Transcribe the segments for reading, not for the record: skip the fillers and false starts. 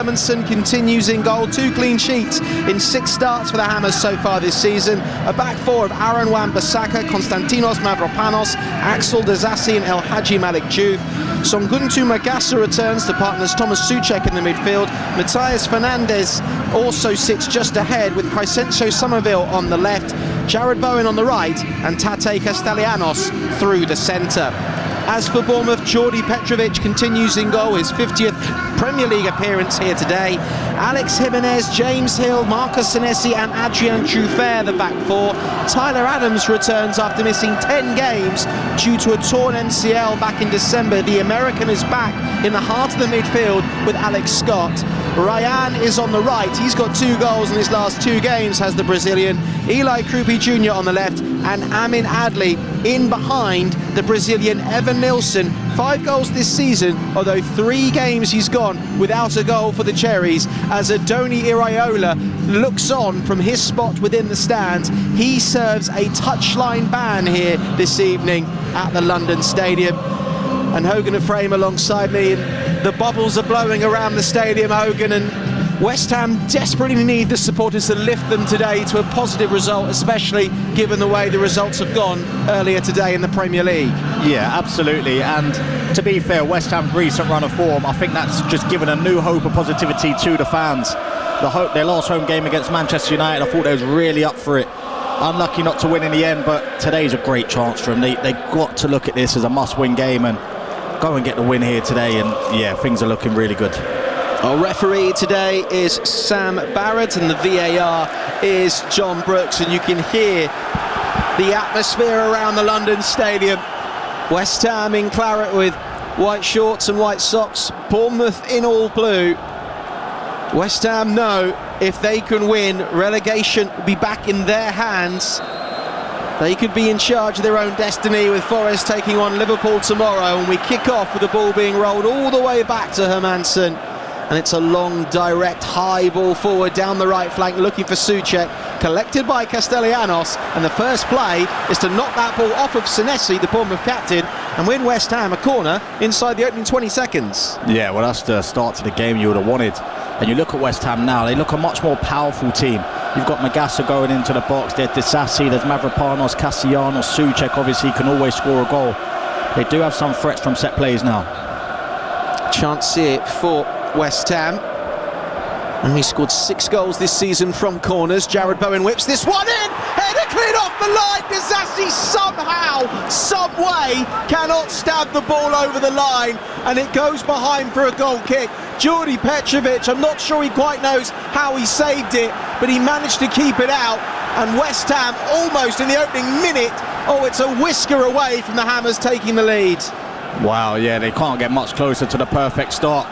Hermansen continues in goal, 2 clean sheets in 6 starts for the Hammers so far this season. A back four of Aaron Wan-Bissaka, Konstantinos Mavropanos, Axel Disasi and El Hadji Malik Diouf. Songuntu Magassa returns to partners Thomas Souček in the midfield. Matthias Fernandes also sits just ahead with Crescencio Somerville on the left, Jared Bowen on the right and Tate Castellanos through the centre. As for Bournemouth, Jordi Petrovic continues in goal, his 50th Premier League appearance here today. Alex Jimenez, James Hill, Marcus Senesi and Adrian Truffert, the back four. Tyler Adams returns after missing 10 games due to a torn MCL back in December. The American is back in the heart of the midfield with Alex Scott. Ryan is on the right, he's got 2 goals in his last 2 games, has the Brazilian. Eli Krupi Jr. on the left and Amin Adli in behind the Brazilian Evan Nilsson. 5 goals this season, although 3 games he's gone without a goal for the Cherries, as Adoni Iraola looks on from his spot within the stands. He serves a touchline ban here this evening at the London Stadium. And Hogan and Frame alongside me, and the bubbles are blowing around the stadium, Hogan, and West Ham desperately need the supporters to lift them today to a positive result, especially given the way the results have gone earlier today in the Premier League. Yeah, absolutely. And to be fair, West Ham's recent run of form, I think that's just given a new hope of positivity to the fans. Their last home game against Manchester United, I thought they was really up for it. Unlucky not to win in the end, but today's a great chance for them. They got to look at this as a must-win game and go and get the win here today, and yeah, things are looking really good. Our referee today is Sam Barrett and the VAR is John Brooks, and you can hear the atmosphere around the London Stadium. West Ham in claret with white shorts and white socks, Bournemouth in all blue. West Ham know if they can win, relegation will be back in their hands. They could be in charge of their own destiny, with Forest taking on Liverpool tomorrow, and we kick off with the ball being rolled all the way back to Hermansen. And it's a long, direct, high ball forward down the right flank, looking for Souček, collected by Castellanos, and the first play is to knock that ball off of Senesi, the Bournemouth captain, and win West Ham a corner inside the opening 20 seconds. Yeah, well, that's the start to the game you would have wanted. And you look at West Ham now, they look a much more powerful team. You've got Magassa going into the box, there's Disasi, there's Mavropanos, Castellanos, Souček obviously can always score a goal. They do have some threats from set plays now. Chance here for West Ham, and he scored 6 goals this season from corners. Jared Bowen whips this one in, header cleared off the line. Disasi somehow, some way cannot stab the ball over the line, and it goes behind for a goal kick. Jordi Petrovic, I'm not sure he quite knows how he saved it, but he managed to keep it out, and West Ham almost in the opening minute, oh, it's a whisker away from the Hammers taking the lead. Wow, yeah, they can't get much closer to the perfect start.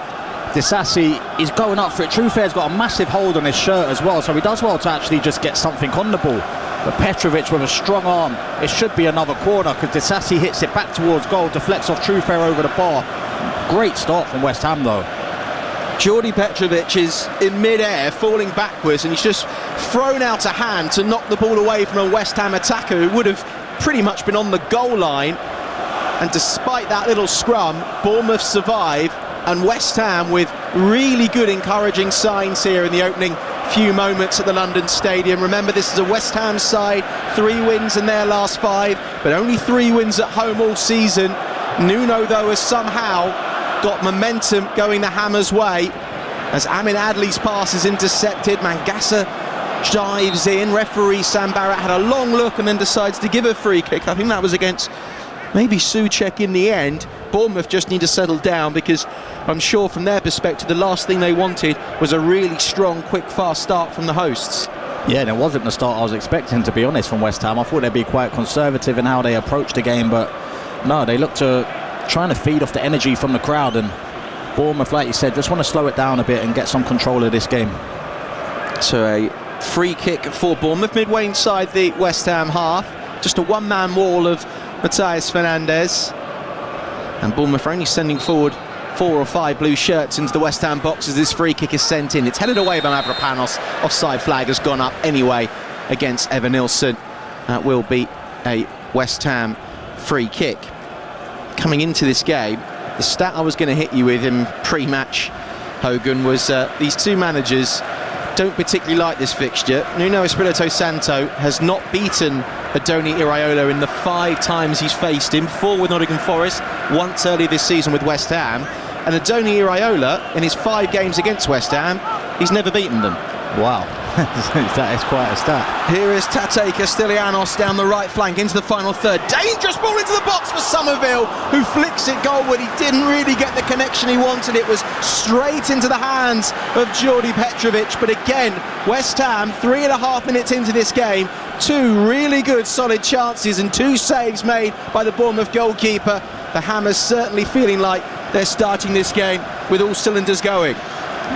Disasi is going up for it. Truffeur's got a massive hold on his shirt as well, so he does well to actually just get something on the ball. But Petrovic with a strong arm, it should be another corner, because Disasi hits it back towards goal, deflects off Truffeur over the bar. Great start from West Ham though. Jordi Petrovic is in mid-air, falling backwards, and he's just thrown out a hand to knock the ball away from a West Ham attacker who would have pretty much been on the goal line. And despite that little scrum, Bournemouth survive, and West Ham with really good encouraging signs here in the opening few moments at the London Stadium. Remember, this is a West Ham side, 3 wins in their last 5, but only 3 wins at home all season. Nuno, though, has somehow got momentum going the Hammers' way as Amin Adli's pass is intercepted. Magassa dives in. Referee Sam Barrett had a long look and then decides to give a free kick. I think that was against maybe Souček in the end. Bournemouth just need to settle down, because I'm sure from their perspective the last thing they wanted was a really strong, quick, fast start from the hosts. Yeah, and it wasn't the start I was expecting, to be honest, from West Ham. I thought they'd be quite conservative in how they approached the game, but no, they looked to trying to feed off the energy from the crowd, and Bournemouth, like you said, just want to slow it down a bit and get some control of this game. So a free kick for Bournemouth midway inside the West Ham half. Just a one-man wall of Matthias Fernandes, and Bournemouth are only sending forward 4 or 5 blue shirts into the West Ham box as this free kick is sent in. It's headed away by Mavropanos. Offside flag has gone up anyway against Evan Nilsson. That will be a West Ham free kick. Coming into this game, the stat I was going to hit you with in pre-match Hogan, was these two managers don't particularly like this fixture. Nuno Espirito Santo has not beaten Adoni Iraola in the 5 times he's faced him, 4 with Nottingham Forest, once earlier this season with West Ham. And Adoni Iraola, in his 5 games against West Ham, he's never beaten them. Wow, that is quite a stat. Here is Tate Castellanos down the right flank into the final third. Dangerous ball into the box for Somerville, who flicks it goalward. He didn't really get the connection he wanted. It was straight into the hands of Jordi Petrovic. But again, West Ham, 3.5 minutes into this game, 2 really good solid chances and 2 saves made by the Bournemouth goalkeeper. The Hammers certainly feeling like they're starting this game with all cylinders going.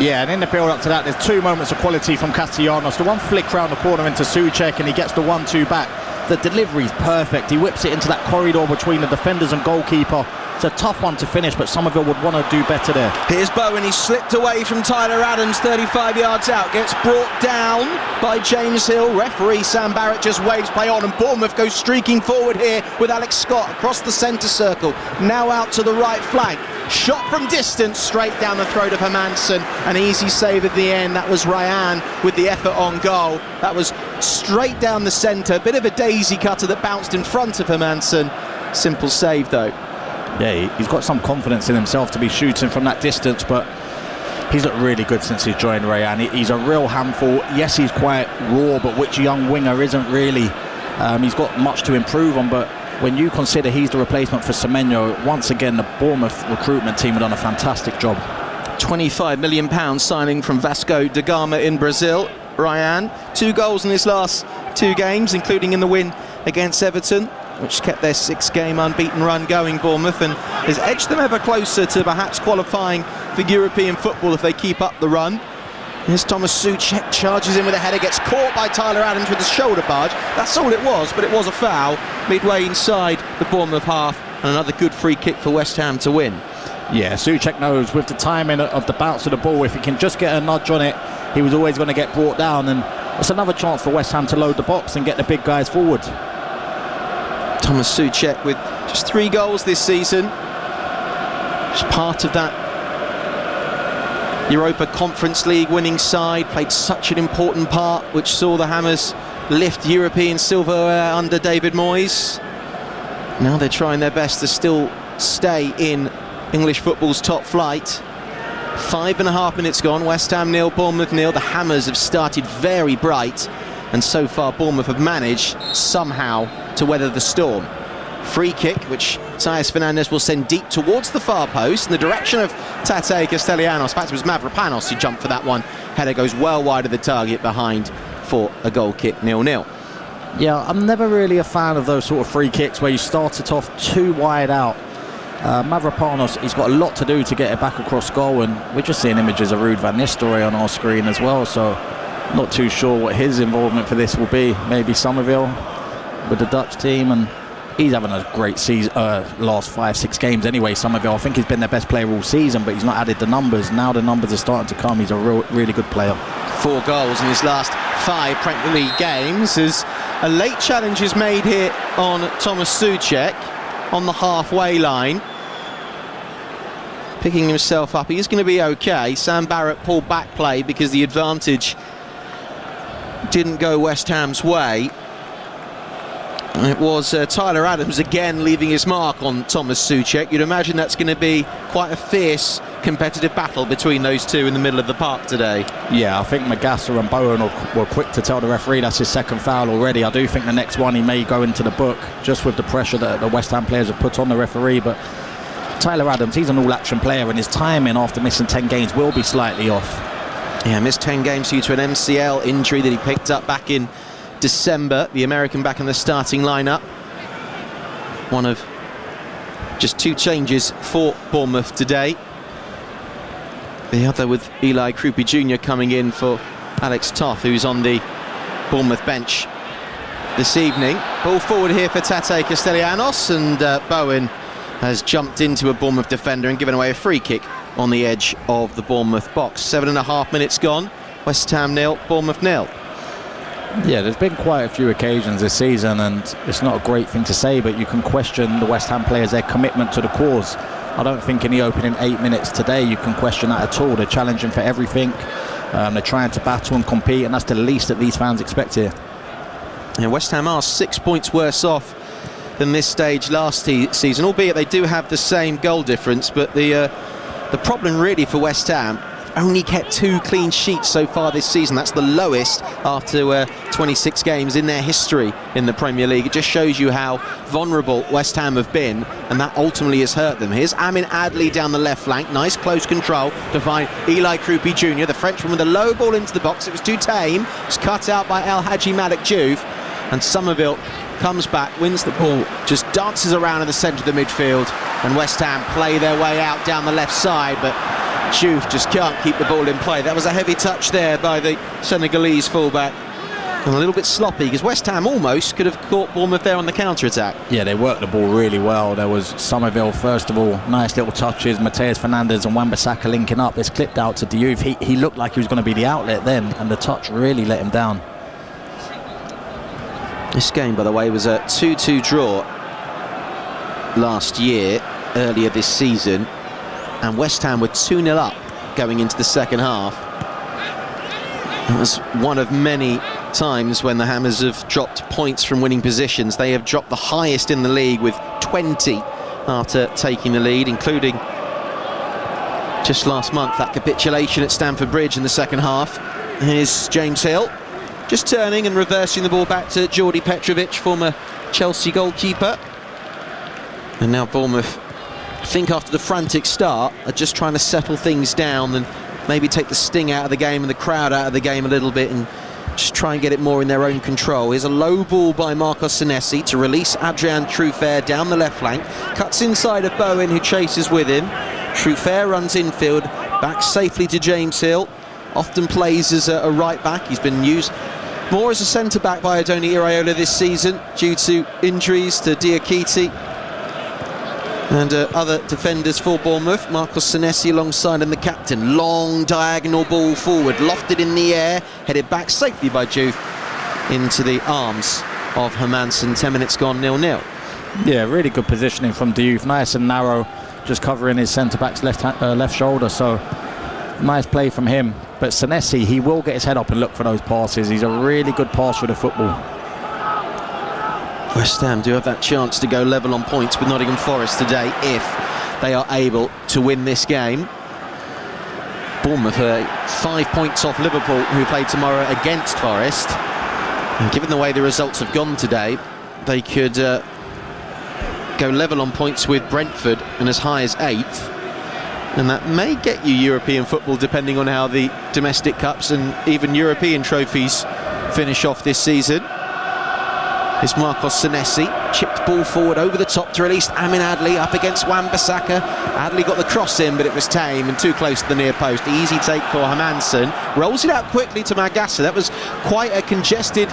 Yeah, and in the build-up to that, there's 2 moments of quality from Castellanos. The one flick round the corner into Souček, and he gets the 1-2 back. The delivery's perfect. He whips it into that corridor between the defenders and goalkeeper. It's a tough one to finish, but Somerville would want to do better there. Here's Bowen. He slipped away from Tyler Adams, 35 yards out. Gets brought down by James Hill. Referee Sam Barrett just waves play on, and Bournemouth goes streaking forward here with Alex Scott across the centre circle. Now out to the right flank. Shot from distance, straight down the throat of Hermansen. An easy save at the end. That was Ryan with the effort on goal. That was straight down the centre. Bit of a daisy cutter that bounced in front of Hermansen. Simple save though. Yeah, he's got some confidence in himself to be shooting from that distance, but he's looked really good since he's joined Ryan. He's a real handful. Yes, he's quite raw, but which young winger isn't really? He's got much to improve on, but when you consider he's the replacement for Semenyo, once again, the Bournemouth recruitment team have done a fantastic job. £25 million signing from Vasco da Gama in Brazil. Ryan, 2 goals in his last 2 games, including in the win against Everton, which kept their 6-game unbeaten run going, Bournemouth, and has edged them ever closer to perhaps qualifying for European football if they keep up the run. Here's Thomas Souček, charges in with a header, gets caught by Tyler Adams with a shoulder barge. That's all it was, but it was a foul midway inside the Bournemouth half, and another good free kick for West Ham to win. Yeah, Souček knows with the timing of the bounce of the ball, if he can just get a nudge on it, he was always going to get brought down, and it's another chance for West Ham to load the box and get the big guys forward. Thomas Souček with just 3 goals this season. Just part of that Europa Conference League winning side, played such an important part, which saw the Hammers lift European silverware under David Moyes. Now they're trying their best to still stay in English football's top flight. 5.5 minutes gone, West Ham 0, Bournemouth 0. The Hammers have started very bright, and so far Bournemouth have managed somehow to weather the storm. Free kick, which Saez Fernandez will send deep towards the far post in the direction of Tate Castellanos. In fact, it was Mavropanos who jumped for that one. Header goes well wide of the target, behind for a goal kick, 0-0. Yeah, I'm never really a fan of those sort of free kicks where you start it off too wide out. Mavropanos, he's got a lot to do to get it back across goal, and we're just seeing images of Ruud van Nistelrooy on our screen as well, so not too sure what his involvement for this will be. Maybe Somerville with the Dutch team, and he's having a great season, last 5-6 games anyway. Somerville, I think he's been their best player all season, but he's not added the numbers. Now the numbers are starting to come. He's a really good player. 4 goals in his last 5 Premier League games, as a late challenge is made here on Thomas Souček on the halfway line. Picking himself up, he's going to be okay. Sam Barrett pulled back play because the advantage didn't go West Ham's way. And it was Tyler Adams again leaving his mark on Thomas Souček. You'd imagine that's going to be quite a fierce competitive battle between those two in the middle of the park today. Yeah, I think Magassa and Bowen were quick to tell the referee that's his 2nd foul already. I do think the next one he may go into the book, just with the pressure that the West Ham players have put on the referee. But Tyler Adams, he's an all-action player, and his timing after missing 10 games will be slightly off. Yeah, missed 10 games due to an MCL injury that he picked up back in December. The American back in the starting lineup. One of just 2 changes for Bournemouth today. The other with Eli Krupi Jr. coming in for Alex Toth, who's on the Bournemouth bench this evening. Ball forward here for Tate Castellanos, and Bowen has jumped into a Bournemouth defender and given away a free kick on the edge of the Bournemouth box. 7.5 minutes gone. West Ham 0, Bournemouth 0. Yeah, there's been quite a few occasions this season, and it's not a great thing to say, but you can question the West Ham players, their commitment to the cause. I don't think in the opening 8 minutes today you can question that at all. They're challenging for everything. They're trying to battle and compete, and that's the least that these fans expect here. And West Ham are 6 points worse off than this stage last season, albeit they do have the same goal difference. But the problem really for West Ham, only kept 2 clean sheets so far this season. That's the lowest after 26 games in their history in the Premier League. It just shows you how vulnerable West Ham have been, and that ultimately has hurt them. Here's Amin Adli down the left flank. Nice close control to find Eli Kroupi Jr., the Frenchman, with a low ball into the box. It was too tame. It was cut out by El Hadji Malik Diouf, and Somerville comes back, wins the ball, just dances around in the centre of the midfield, and West Ham play their way out down the left side, but Diouf just can't keep the ball in play. That was a heavy touch there by the Senegalese fullback, and a little bit sloppy, because West Ham almost could have caught Bournemouth there on the counter-attack. Yeah, they worked the ball really well. There was Somerville, first of all, nice little touches, Mateus Fernandes and Wan-Bissaka linking up. It's clipped out to Diouf. He looked like he was going to be the outlet then, and the touch really let him down. This game, by the way, was a 2-2 draw last year, earlier this season, and West Ham were 2-0 up going into the second half. It was one of many times when the Hammers have dropped points from winning positions. They have dropped the highest in the league with 20 after taking the lead, including just last month that capitulation at Stamford Bridge in the second half. Here's James Hill, just turning and reversing the ball back to Jordi Petrovic, former Chelsea goalkeeper. And now Bournemouth, I think after the frantic start, are just trying to settle things down and maybe take the sting out of the game and the crowd out of the game a little bit, and just try and get it more in their own control. Here's a low ball by Marcos Senesi to release Adrien Truffert down the left flank. Cuts inside of Bowen, who chases with him. Truffert runs infield, back safely to James Hill. Often plays as a right back. He's been used more as a centre back by Adoni Iraola this season due to injuries to Diakite and other defenders for Bournemouth. Marcos Senesi alongside him, the captain. Long diagonal ball forward, lofted in the air, headed back safely by Diouf into the arms of Hermansen. 10 minutes gone, 0-0. Yeah, really good positioning from Diouf, nice and narrow, just covering his centre-back's left shoulder, so nice play from him. But Senesi, he will get his head up and look for those passes. He's a really good passer with the football. West Ham do have that chance to go level on points with Nottingham Forest today if they are able to win this game. Bournemouth are 5 points off Liverpool, who play tomorrow against Forest. And given the way the results have gone today, they could go level on points with Brentford and as high as 8th. And that may get you European football, depending on how the domestic cups and even European trophies finish off this season. It's Marcos Senesi, chipped ball forward over the top to release Amin Adli up against Wan-Bissaka. Adli got the cross in, but it was tame and too close to the near post. Easy take for Hermansen. Rolls it out quickly to Magassa. That was quite a congested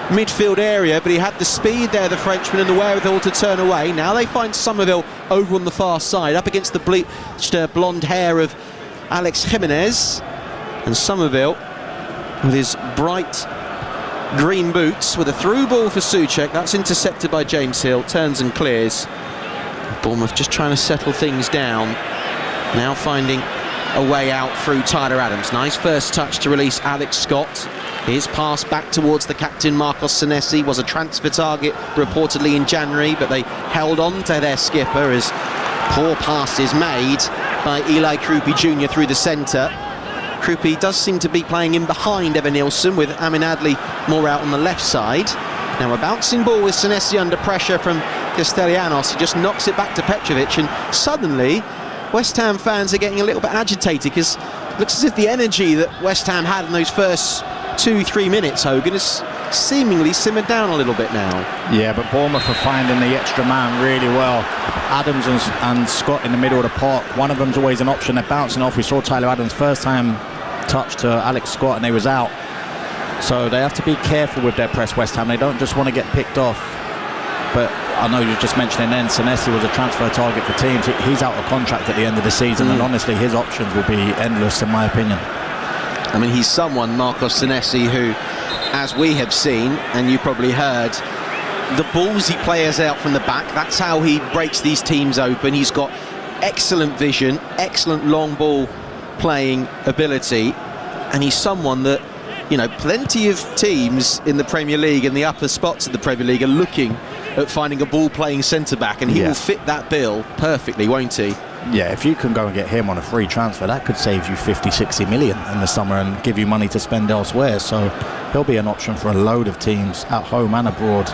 midfield area, but he had the speed there, the Frenchman, and the wherewithal to turn away. Now they find Somerville over on the far side, up against the bleached blonde hair of Alex Jimenez. And Somerville, with his bright green boots, with a through ball for Souček. That's intercepted by James Hill, turns and clears. Bournemouth just trying to settle things down, now finding a way out through Tyler Adams. Nice first touch to release Alex Scott. His pass back towards the captain Marcos Senesi was a transfer target reportedly in January, but they held on to their skipper as poor passes made by Eli Kroupi Jr. through the centre. Kroupi does seem to be playing in behind Evan Nielsen, with Amin Adli more out on the left side. Now a bouncing ball with Senesi under pressure from Castellanos. He just knocks it back to Petrovic, and suddenly West Ham fans are getting a little bit agitated, because it looks as if the energy that West Ham had in those first 2-3 minutes, Hogan, has seemingly simmered down a little bit now. Yeah, but Bournemouth are finding the extra man really well. Adams and Scott in the middle of the park. One of them's always an option. They're bouncing off. We saw Tyler Adams first time touch to Alex Scott and they was out. So they have to be careful with their press, West Ham. They don't just want to get picked off. But I know you're just mentioning then Senesi was a transfer target for teams. He's out of contract at the end of the season, and honestly his options will be endless in my opinion. I mean, he's someone, Marcos Senesi, who, as we have seen, and you probably heard, the ballsy players out from the back, that's how he breaks these teams open. He's got excellent vision, excellent long ball playing ability, and he's someone that, you know, plenty of teams in the Premier League and the upper spots of the Premier League are looking at finding a ball-playing centre-back, and he will fit that bill perfectly, won't he? Yeah, if you can go and get him on a free transfer, that could save you 50-60 million in the summer and give you money to spend elsewhere. So he'll be an option for a load of teams at home and abroad.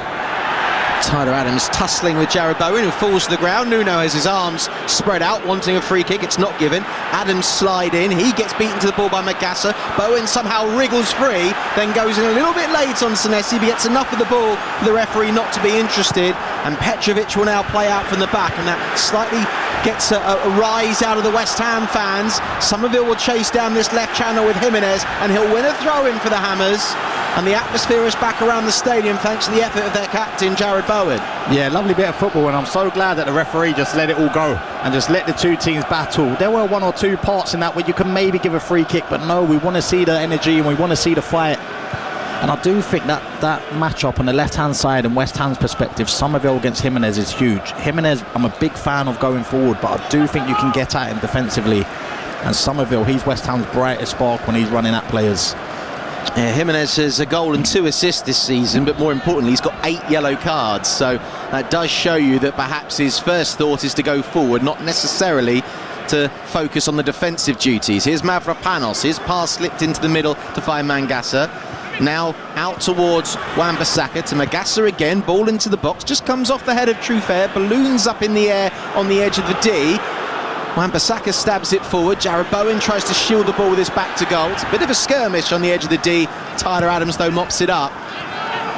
Tyler Adams tussling with Jared Bowen, who falls to the ground. Nuno has his arms spread out, wanting a free kick. It's not given. Adams slide in. He gets beaten to the ball by Magassa. Bowen somehow wriggles free, then goes in a little bit late on Senesi, but gets enough of the ball for the referee not to be interested. And Petrovic will now play out from the back, and that slightly gets a rise out of the West Ham fans. Somerville will chase down this left channel with Jimenez, and he'll win a throw-in for the Hammers. And the atmosphere is back around the stadium thanks to the effort of their captain, Jared Bowen. Yeah, lovely bit of football, and I'm so glad that the referee just let it all go and just let the two teams battle. There were one or two parts in that where you could maybe give a free kick, but no, we want to see the energy and we want to see the fight. And I do think that match-up on the left-hand side and West Ham's perspective, Somerville against Jimenez is huge. Jimenez, I'm a big fan of going forward, but I do think you can get at him defensively. And Somerville, he's West Ham's brightest spark when he's running at players. Yeah, Jimenez has a goal and 2 assists this season, but more importantly, he's got 8 yellow cards. So that does show you that perhaps his first thought is to go forward, not necessarily to focus on the defensive duties. Here's Mavropanos. His pass slipped into the middle to find Mangasa. Now out towards Wan-Bissaka to Magassa again. Ball into the box. Just comes off the head of Truffert. Balloons up in the air on the edge of the D. Wan-Bissaka stabs it forward. Jared Bowen tries to shield the ball with his back to goal. It's a bit of a skirmish on the edge of the D. Tyler Adams, though, mops it up.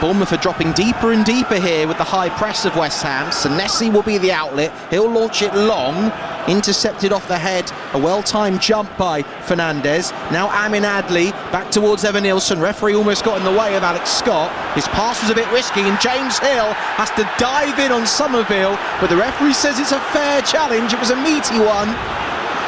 Bournemouth are dropping deeper and deeper here with the high press of West Ham. Senesi will be the outlet. He'll launch it long. Intercepted off the head. A well-timed jump by Fernandez. Now Amin Adli back towards Evan Nilsson. Referee almost got in the way of Alex Scott. His pass was a bit risky, and James Hill has to dive in on Somerville, but the referee says it's a fair challenge. It was a meaty one,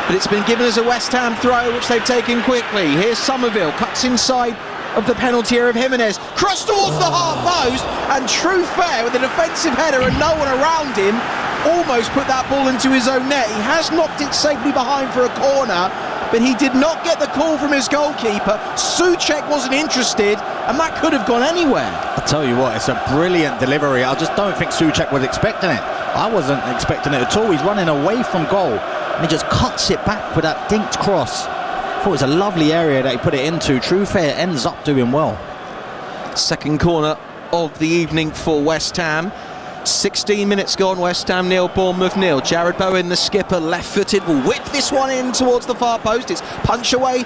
but it's been given as a West Ham throw, which they've taken quickly. Here's Somerville, cuts inside of the penalty area of Jimenez, cross towards the half post, and Truffert with a defensive header and no one around him almost put that ball into his own net. He has knocked it safely behind for a corner, but he did not get the call from his goalkeeper. Souček wasn't interested, and that could have gone anywhere. I tell you what, it's a brilliant delivery. I just don't think Souček was expecting it. I wasn't expecting it at all. He's running away from goal, and he just cuts it back with that dinked cross. I thought it was a lovely area that he put it into. Truffert ends up doing well. Second corner of the evening for West Ham. 16 minutes gone, West Ham 0, Bournemouth 0. Jared Bowen, the skipper, left-footed, will whip this one in towards the far post. It's punch away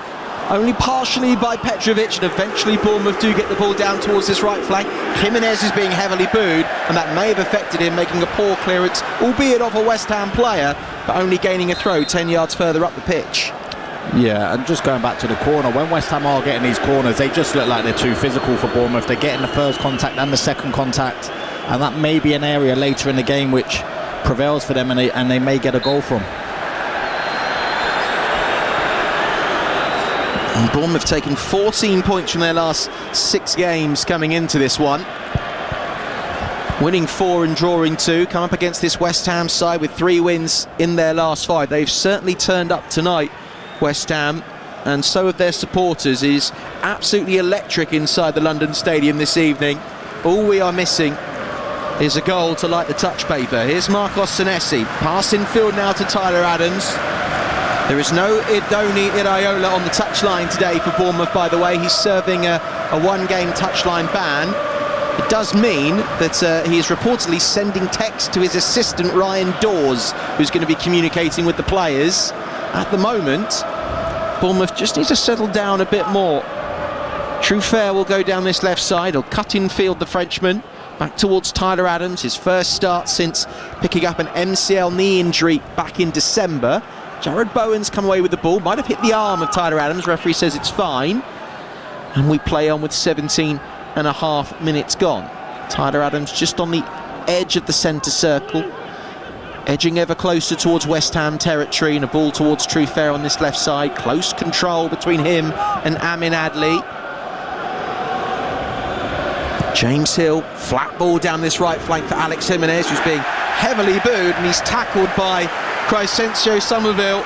only partially by Petrovic, and eventually Bournemouth do get the ball down towards this right flank. Jimenez is being heavily booed, and that may have affected him, making a poor clearance, albeit off a West Ham player, but only gaining a throw 10 yards further up the pitch. Yeah, and just going back to the corner, when West Ham are getting these corners, they just look like they're too physical for Bournemouth. They're getting the first contact and the second contact, and that may be an area later in the game which prevails for them, and they may get a goal from. And Bournemouth taken 14 points from their last 6 games coming into this one. Winning 4 and drawing 2, come up against this West Ham side with 3 wins in their last 5. They've certainly turned up tonight, West Ham, and so have their supporters. It is absolutely electric inside the London Stadium this evening. All we are missing is a goal to light the touch paper. Here's Marcos Senesi, pass in field now to Tyler Adams. There is no Idoni Iraola on the touchline today for Bournemouth, by the way. He's serving a 1-game touchline ban. It does mean that he is reportedly sending text to his assistant Ryan Dawes, who's going to be communicating with the players. At the moment, Bournemouth just need to settle down a bit more. Truffert will go down this left side. He'll cut in field the Frenchman. Back towards Tyler Adams, his first start since picking up an MCL knee injury back in December. Jared Bowen's come away with the ball, might have hit the arm of Tyler Adams. Referee says it's fine. And we play on with 17 and a half minutes gone. Tyler Adams just on the edge of the centre circle, edging ever closer towards West Ham territory, and a ball towards Truffert on this left side. Close control between him and Amin Adli. James Hill, flat ball down this right flank for Alex Jimenez, who's being heavily booed, and he's tackled by Crescencio Somerville,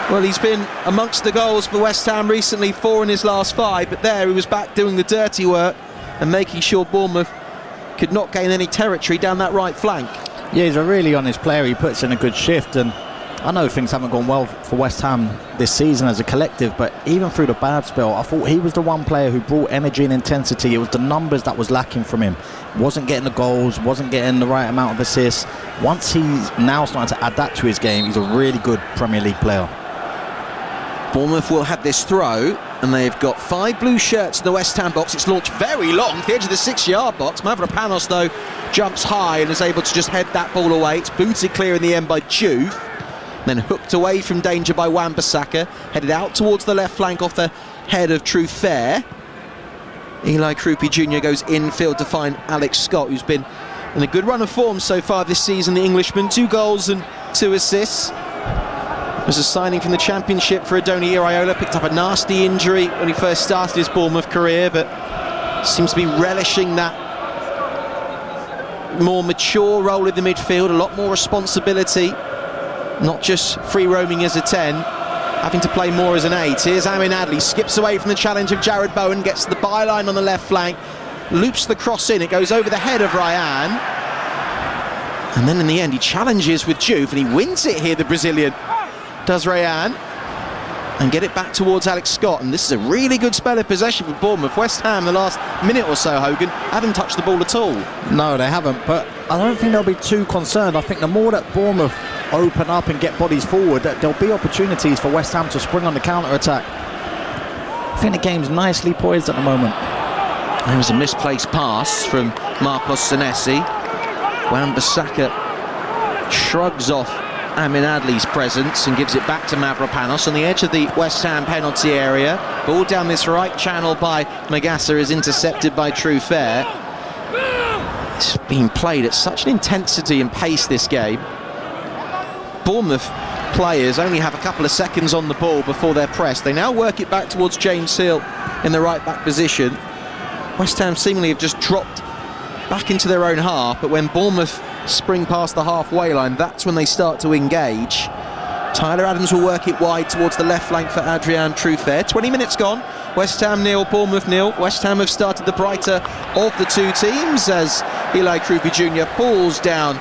well, he's been amongst the goals for West Ham recently, 4 in his last 5, but there he was back doing the dirty work and making sure Bournemouth could not gain any territory down that right flank. Yeah, he's a really honest player. He puts in a good shift, and I know things haven't gone well for West Ham this season as a collective, but even through the bad spell, I thought he was the one player who brought energy and intensity. It was the numbers that was lacking from him. Wasn't getting the goals, wasn't getting the right amount of assists. Once he's now starting to add that to his game, he's a really good Premier League player. Bournemouth will have this throw, and they've got 5 blue shirts in the West Ham box. It's launched very long to the edge of the 6-yard box. Mavropanos, though, jumps high and is able to just head that ball away. It's booted clear in the end by Juve, then hooked away from danger by Wan-Bissaka, headed out towards the left flank off the head of Truffert. Eli Krupi Jr. goes infield to find Alex Scott, who's been in a good run of form so far this season, the Englishman. 2 goals and 2 assists. There's a signing from the Championship for Adoni Iraola. Picked up a nasty injury when he first started his Bournemouth career, but seems to be relishing that more mature role in the midfield, a lot more responsibility, not just free roaming as a 10, having to play more as an 8. Here's Amin Adli, skips away from the challenge of Jared Bowen, gets the byline on the left flank, loops the cross in, it goes over the head of Ryan, and then in the end he challenges with Juve and he wins it here, the Brazilian does Ryan, and get it back towards Alex Scott. And this is a really good spell of possession for Bournemouth. West Ham the last minute or so, Hogan, haven't touched the ball at all. No, they haven't, but I don't think they'll be too concerned. I think the more that Bournemouth open up and get bodies forward, that there'll be opportunities for West Ham to spring on the counter-attack. I think the game's nicely poised at the moment. There was a misplaced pass from Marcos Senesi. Wan-Bissaka shrugs off Amin Adli's presence and gives it back to Mavropanos on the edge of the West Ham penalty area. Ball down this right channel by Magassa is intercepted by Truffert. It's been played at such an intensity and pace, this game. Bournemouth players only have a couple of seconds on the ball before they're pressed. They now work it back towards James Hill in the right back position. West Ham seemingly have just dropped back into their own half, but when Bournemouth spring past the halfway line, that's when they start to engage. Tyler Adams will work it wide towards the left flank for Adrian Truffert. 20 minutes gone, West Ham 0, Bournemouth 0. West Ham have started the brighter of the two teams as Eli Krupi Jr. pulls down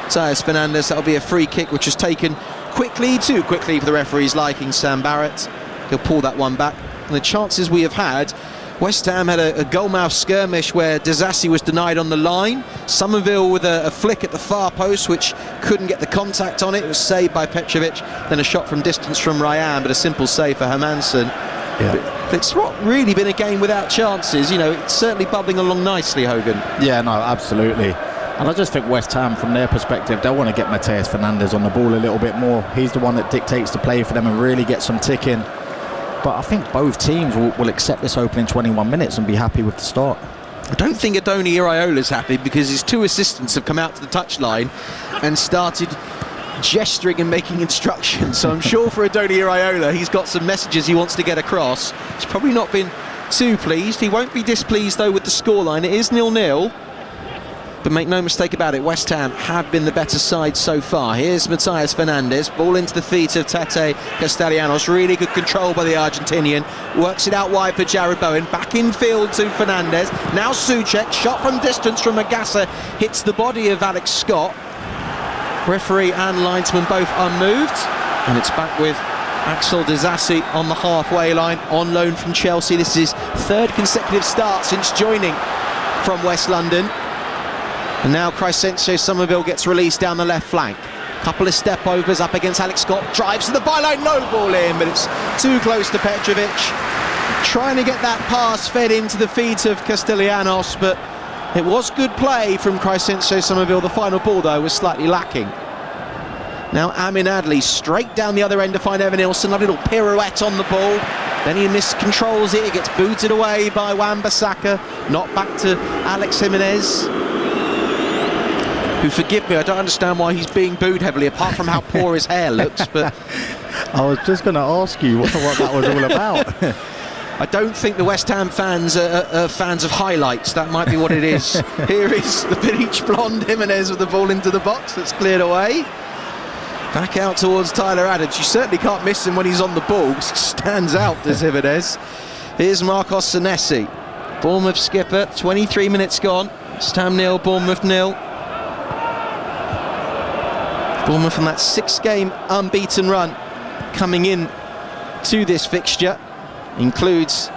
Tyus Fernandez. That'll be a free kick which is taken quickly, too quickly for the referee's liking, Sam Barrett. He'll pull that one back. And the chances we have had, West Ham had a goalmouth skirmish where Disasi was denied on the line. Somerville with a flick at the far post which couldn't get the contact on it. It was saved by Petrovic. Then a shot from distance from Ryan, but a simple save for Hermansson. Yeah. But it's not really been a game without chances. You know, it's certainly bubbling along nicely, Hogan. Yeah, no, absolutely. And I just think West Ham, from their perspective, they'll want to get Mateus Fernandes on the ball a little bit more. He's the one that dictates the play for them and really gets them ticking. But I think both teams will accept this opening 21 minutes and be happy with the start. I don't think Adoni Iraola's happy because his 2 assistants have come out to the touchline and started gesturing and making instructions. So I'm sure for Adoni Iraola, he's got some messages he wants to get across. He's probably not been too pleased. He won't be displeased, though, with the scoreline. It is 0-0. But make no mistake about it, West Ham have been the better side so far. Here's Mateus Fernandes, ball into the feet of Tate Castellanos. Really good control by the Argentinian. Works it out wide for Jared Bowen. Back in field to Fernandes. Now Souček, shot from distance from Magassa. Hits the body of Alex Scott. Referee and linesman both unmoved. And it's back with Axel Disasi on the halfway line, on loan from Chelsea. This is his 3rd consecutive start since joining from West London. And now Crescencio Somerville gets released down the left flank. Couple of step overs up against Alex Scott. Drives to the byline, no ball in, but it's too close to Petrovic. Trying to get that pass fed into the feet of Castellanos, but it was good play from Crescencio Somerville. The final ball, though, was slightly lacking. Now Amin Adli straight down the other end to find Evan Ilson. A little pirouette on the ball. Then he miscontrols it. It gets booted away by Wan-Bissaka. Not back to Alex Jimenez, who, forgive me, I don't understand why he's being booed heavily, apart from how poor his hair looks. But I was just going to ask you what that was all about. I don't think the West Ham fans are fans of highlights. That might be what it is. Here is the bleach blonde Jimenez with the ball into the box that's cleared away. Back out towards Tyler Adams. You certainly can't miss him when he's on the ball. Stands out, does Jimenez. Here's Marcos Senesi, Bournemouth skipper. 23 minutes gone. West Ham 0, Bournemouth 0. Bournemouth from that 6-game unbeaten run coming in to this fixture includes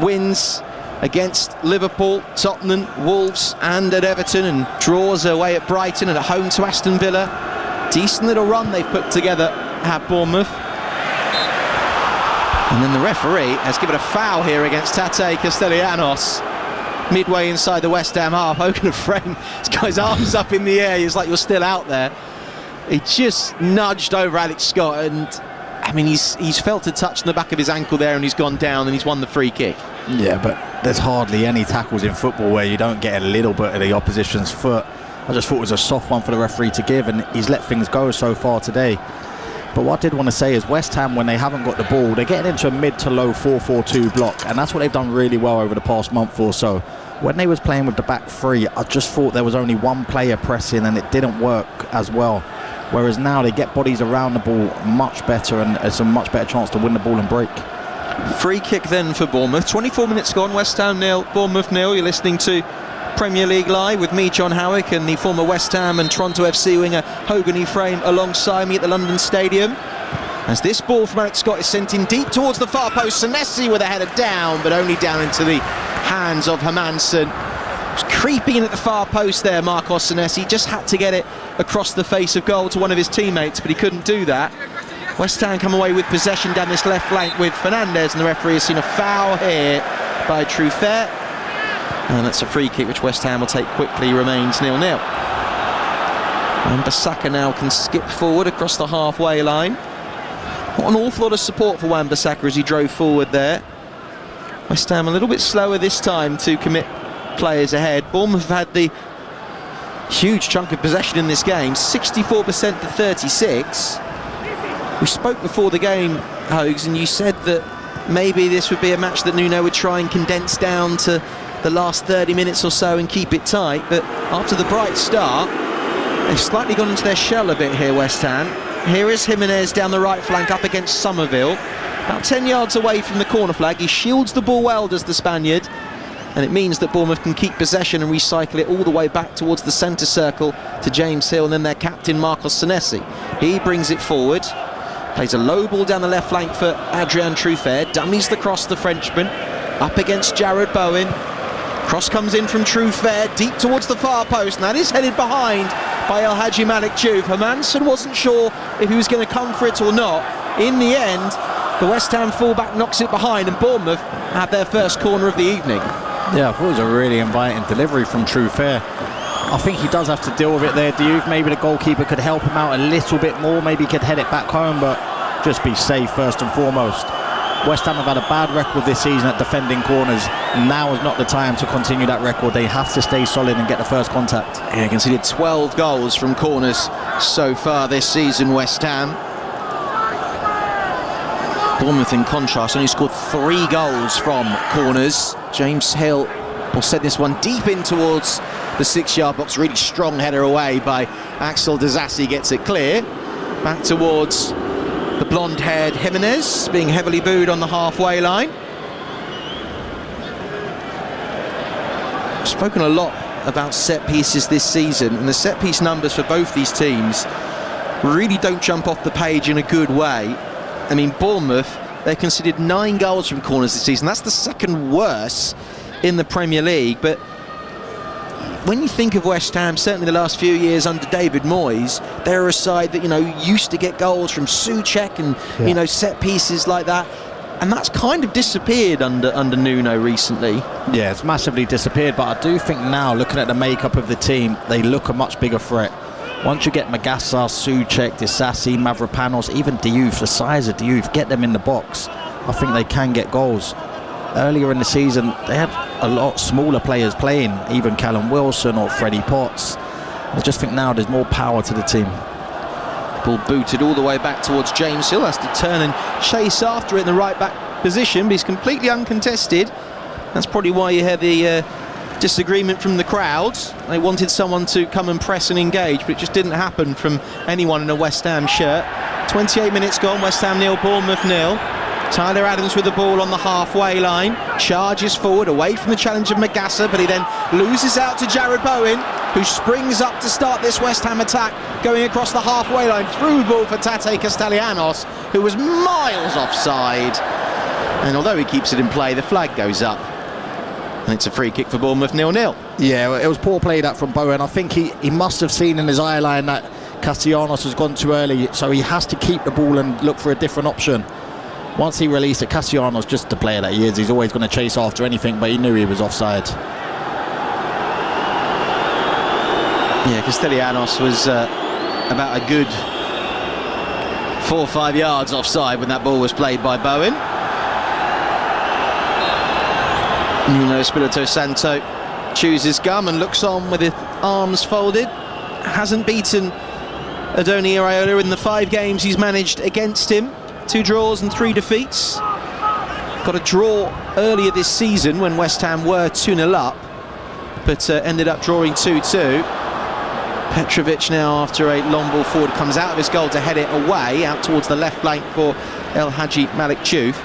wins against Liverpool, Tottenham, Wolves and at Everton, and draws away at Brighton and at home to Aston Villa. Decent little run they've put together at Bournemouth. And then the referee has given a foul here against Tate Castellanos midway inside the West Ham half. Hogan of frame, this guy's arms up in the air, he's like, you're still out there. He just nudged over Alex Scott, and I mean he's felt a touch in the back of his ankle there, and he's gone down and he's won the free kick. Yeah, but there's hardly any tackles in football where you don't get a little bit of the opposition's foot. I just thought it was a soft one for the referee to give, and he's let things go so far today. But what I did want to say is West Ham, when they haven't got the ball, they're getting into a mid to low 4-4-2 block, and that's what they've done really well over the past month or so. When they was playing with the back three, I just thought there was only one player pressing and it didn't work as well. Whereas now they get bodies around the ball much better, and it's a much better chance to win the ball and break. Free kick then for Bournemouth. 24 minutes gone, West Ham 0, Bournemouth 0. You're listening to Premier League Live with me, John Howick, and the former West Ham and Toronto FC winger Hogan Ephraim alongside me at the London Stadium. As this ball from Alex Scott is sent in deep towards the far post, Senesi with a header down, but only down into the hands of Hermansen. Just creeping in at the far post there, Marcos Senesi just had to get it across the face of goal to one of his teammates, but he couldn't do that. West Ham come away with possession down this left flank with Fernandez, and the referee has seen a foul here by Truffert. And that's a free kick which West Ham will take quickly, remains 0-0. And Wan-Bissaka now can skip forward across the halfway line. What an awful lot of support for Wan-Bissaka as he drove forward there. West Ham a little bit slower this time to commit players ahead. Bournemouth have had the huge chunk of possession in this game, 64% to 36. We spoke before the game, Hogs, and you said that maybe this would be a match that Nuno would try and condense down to the last 30 minutes or so and keep it tight, but after the bright start they've slightly gone into their shell a bit here, West Ham. Here is Jimenez down the right flank up against Somerville, about 10 yards away from the corner flag. He shields the ball well, does the Spaniard, and it means that Bournemouth can keep possession and recycle it all the way back towards the centre circle to James Hill, and then their captain Marcos Senesi. He brings it forward, plays a low ball down the left flank for Adrian Truffert, dummies the cross, the Frenchman, up against Jared Bowen. Cross comes in from Truffert, deep towards the far post, and that is headed behind by El Hadji Malik Diouf. Hermansen wasn't sure if he was going to come for it or not. In the end, the West Ham fullback knocks it behind, and Bournemouth have their first corner of the evening. Yeah, I thought it was a really inviting delivery from Truffert. I think he does have to deal with it there, Diouf. Maybe the goalkeeper could help him out a little bit more, maybe he could head it back home, but just be safe first and foremost. West Ham have had a bad record this season at defending corners. Now is not the time to continue that record. They have to stay solid and get the first contact. Yeah, conceded 12 goals from corners so far this season, West Ham. Bournemouth, in contrast, only scored 3 goals from corners. James Hill will set this one deep in towards the 6-yard box. Really strong header away by Axel Disasi, gets it clear. Back towards the blonde-haired Jimenez, being heavily booed on the halfway line. I've spoken a lot about set pieces this season, and the set piece numbers for both these teams really don't jump off the page in a good way. I mean, Bournemouth, they've conceded 9 goals from corners this season. That's the second worst in the Premier League. But when you think of West Ham, certainly the last few years under David Moyes, they're a side that, you know, used to get goals from Souček and, you know, set pieces like that. And that's kind of disappeared under Nuno recently. Yeah, it's massively disappeared, but I do think now, looking at the makeup of the team, they look a much bigger threat. Once you get Magassa, Souček, Disasi, Mavropanos, even Diouf, the size of Diouf, get them in the box, I think they can get goals. Earlier in the season, they had a lot smaller players playing, even Callum Wilson or Freddie Potts. I just think now there's more power to the team. Ball booted all the way back towards James Hill, has to turn and chase after it in the right back position, but he's completely uncontested. That's probably why you hear the disagreement from the crowd. They wanted someone to come and press and engage, but it just didn't happen from anyone in a West Ham shirt. 28 minutes gone, West Ham 0, Bournemouth 0. Tyler Adams with the ball on the halfway line, charges forward away from the challenge of Magassa, but he then loses out to Jared Bowen, who springs up to start this West Ham attack, going across the halfway line, through ball for Tate Castellanos, who was miles offside. And although he keeps it in play, the flag goes up. And it's a free kick for Bournemouth, 0-0. Yeah, it was poor play that from Bowen. I think he must have seen in his eye line that Castellanos has gone too early, so he has to keep the ball and look for a different option. Once he released it, Castellanos, just the player that he is, he's always going to chase after anything, but he knew he was offside. Yeah, Castellanos was about a good 4 or 5 yards offside when that ball was played by Bowen. Nuno Espirito Santo chews his gum and looks on with his arms folded. Hasn't beaten Adoni Iraola in the 5 games he's managed against him. 2 draws and 3 defeats. Got a draw earlier this season when West Ham were 2-0 up, but ended up drawing 2-2. Petrovic now, after a long ball forward, comes out of his goal to head it away, out towards the left flank for El Hadji Malik Diouf.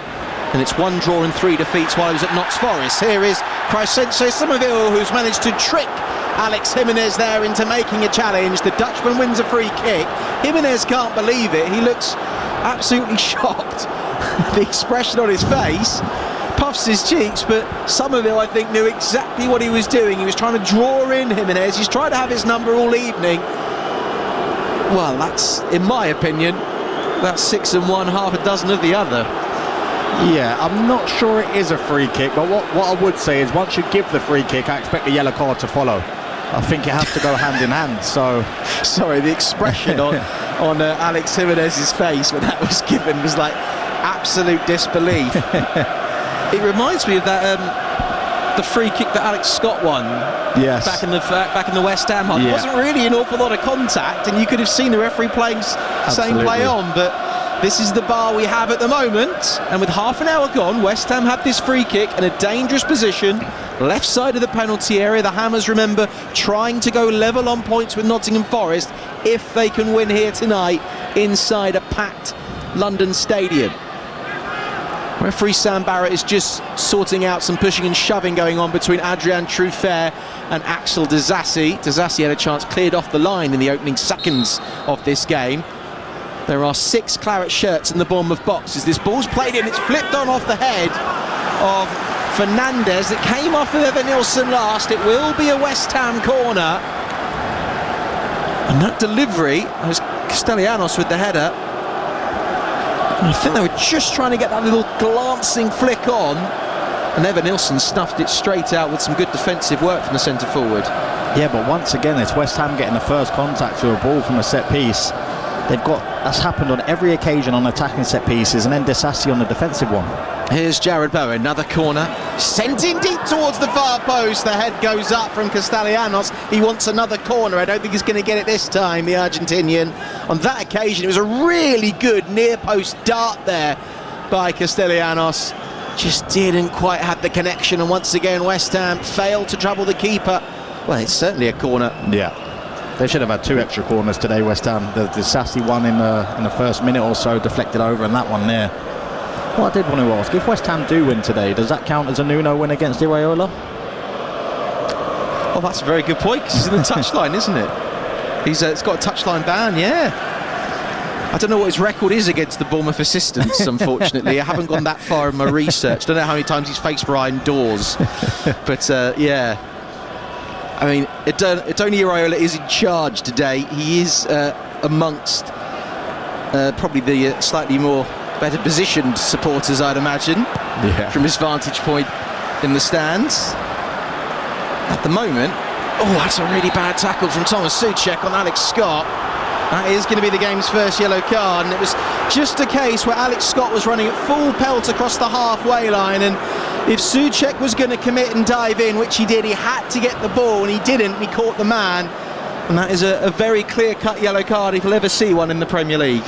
And it's 1 draw and 3 defeats while he was at Notts Forest. Here is Crescencio Somerville, who's managed to trick Alex Jimenez there into making a challenge. The Dutchman wins a free kick. Jimenez can't believe it. He looks absolutely shocked. The expression on his face, puffs his cheeks, but Somerville, I think, knew exactly what he was doing. He was trying to draw in Jimenez. He's tried to have his number all evening. Well, that's, in my opinion, that's 6 and 1, half a dozen of the other. Yeah, I'm not sure it is a free kick, but what I would say is once you give the free kick, I expect the yellow card to follow. I think it has to go hand in hand. So, sorry, the expression on Alex Jimenez's face when that was given was like absolute disbelief. It reminds me of that the free kick that Alex Scott won. Yes. Back in the West Ham half. Yeah. It wasn't really an awful lot of contact, and you could have seen the referee playing same play on, but this is the bar we have at the moment, and with half an hour gone, West Ham have this free kick in a dangerous position, left side of the penalty area. The Hammers, remember, trying to go level on points with Nottingham Forest if they can win here tonight inside a packed London stadium. Referee Sam Barrett is just sorting out some pushing and shoving going on between Adrian Truffert and Axel Disasi. Disasi had a chance cleared off the line in the opening seconds of this game. There are 6 claret shirts in the Bournemouth box as this ball's played in. It's flipped on off the head of Fernandez. It came off of Evanilson last. It will be a West Ham corner. And that delivery was Castellanos with the header. I think they were just trying to get that little glancing flick on, and Evanilson stuffed it straight out with some good defensive work from the centre forward. Yeah, but once again, it's West Ham getting the first contact to a ball from a set piece. That's happened on every occasion on attacking set pieces, and then Disasi on the defensive one. Here's Jared Bowen, another corner, sent in deep towards the far post. The head goes up from Castellanos. He wants another corner. I don't think he's going to get it this time, the Argentinian. On that occasion, it was a really good near post dart there by Castellanos. Just didn't quite have the connection, and once again West Ham failed to trouble the keeper. Well, it's certainly a corner. Yeah. They should have had 2 extra corners today, West Ham. The Sassy one in the first minute or so deflected over, and that one there. Well, I did want to ask, if West Ham do win today, does that count as a Nuno win against Iraola? Oh, that's a very good point, because he's in the touchline, isn't it? He's got a touchline ban, yeah. I don't know what his record is against the Bournemouth assistants, unfortunately. I haven't gone that far in my research. Don't know how many times he's faced behind doors. But, yeah. I mean, Adoni Iraola is in charge today. He is amongst probably the slightly more better positioned supporters, I'd imagine, from his vantage point in the stands. At the moment, oh, that's a really bad tackle from Thomas Souček on Alex Scott. That is going to be the game's first yellow card, and it was just a case where Alex Scott was running at full pelt across the halfway line, and if Souček was going to commit and dive in, which he did, he had to get the ball, and he didn't, and he caught the man. And that is a very clear-cut yellow card if you'll ever see one in the Premier League.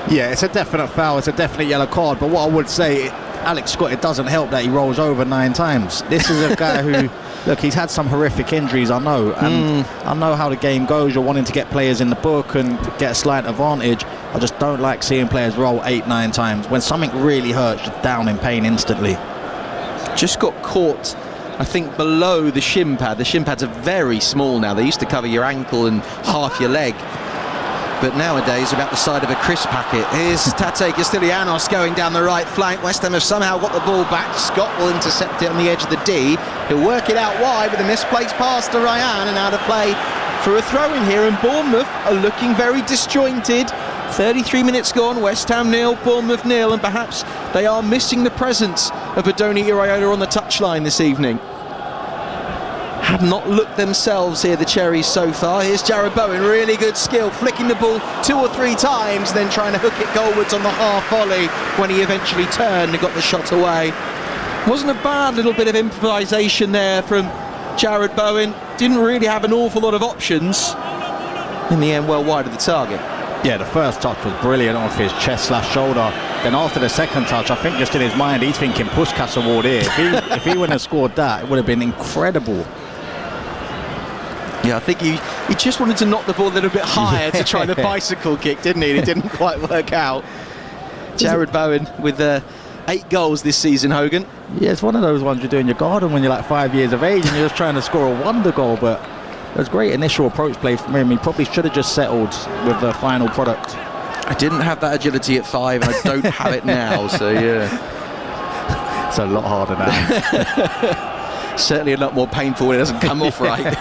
Yeah, it's a definite foul, it's a definite yellow card, but what I would say, Alex Scott, it doesn't help that he rolls over 9 times. This is a guy who, look, he's had some horrific injuries, I know, and I know how the game goes. You're wanting to get players in the book and get a slight advantage. I just don't like seeing players roll 8-9 times. When something really hurts, you're down in pain instantly. Just got caught, I think, below the shin pad. The shin pads are very small now. They used to cover your ankle and half your leg, but nowadays about the side of a crisp packet. Here's Tate Castellanos going down the right flank. West Ham have somehow got the ball back. Scott will intercept it on the edge of the D. He'll work it out wide with a misplaced pass to Ryan, and out of play for a throw-in here. And Bournemouth are looking very disjointed. 33 minutes gone, West Ham 0, Bournemouth 0, and perhaps they are missing the presence of Adoni Iraola on the touchline this evening. Have not looked themselves here, the Cherries, so far. Here's Jarrod Bowen, really good skill, flicking the ball 2 or 3 times, then trying to hook it goalwards on the half volley when he eventually turned and got the shot away. Wasn't a bad little bit of improvisation there from Jarrod Bowen. Didn't really have an awful lot of options. In the end, well wide of the target. Yeah, the first touch was brilliant off his chest/shoulder. Then after the second touch, I think just in his mind, he's thinking Puskas award here. If he wouldn't have scored that, it would have been incredible. Yeah, I think he just wanted to knock the ball a little bit higher to try the bicycle kick, didn't he? And it didn't quite work out. Jarrod Bowen with 8 goals this season, Hogan. Yeah, it's one of those ones you do in your garden when you're like 5 years of age and you're just trying to score a wonder goal, but it was great initial approach play from him. He probably should have just settled with the final product. I didn't have that agility at 5, and I don't have it now, so yeah. It's a lot harder now. Certainly a lot more painful when it doesn't come off right.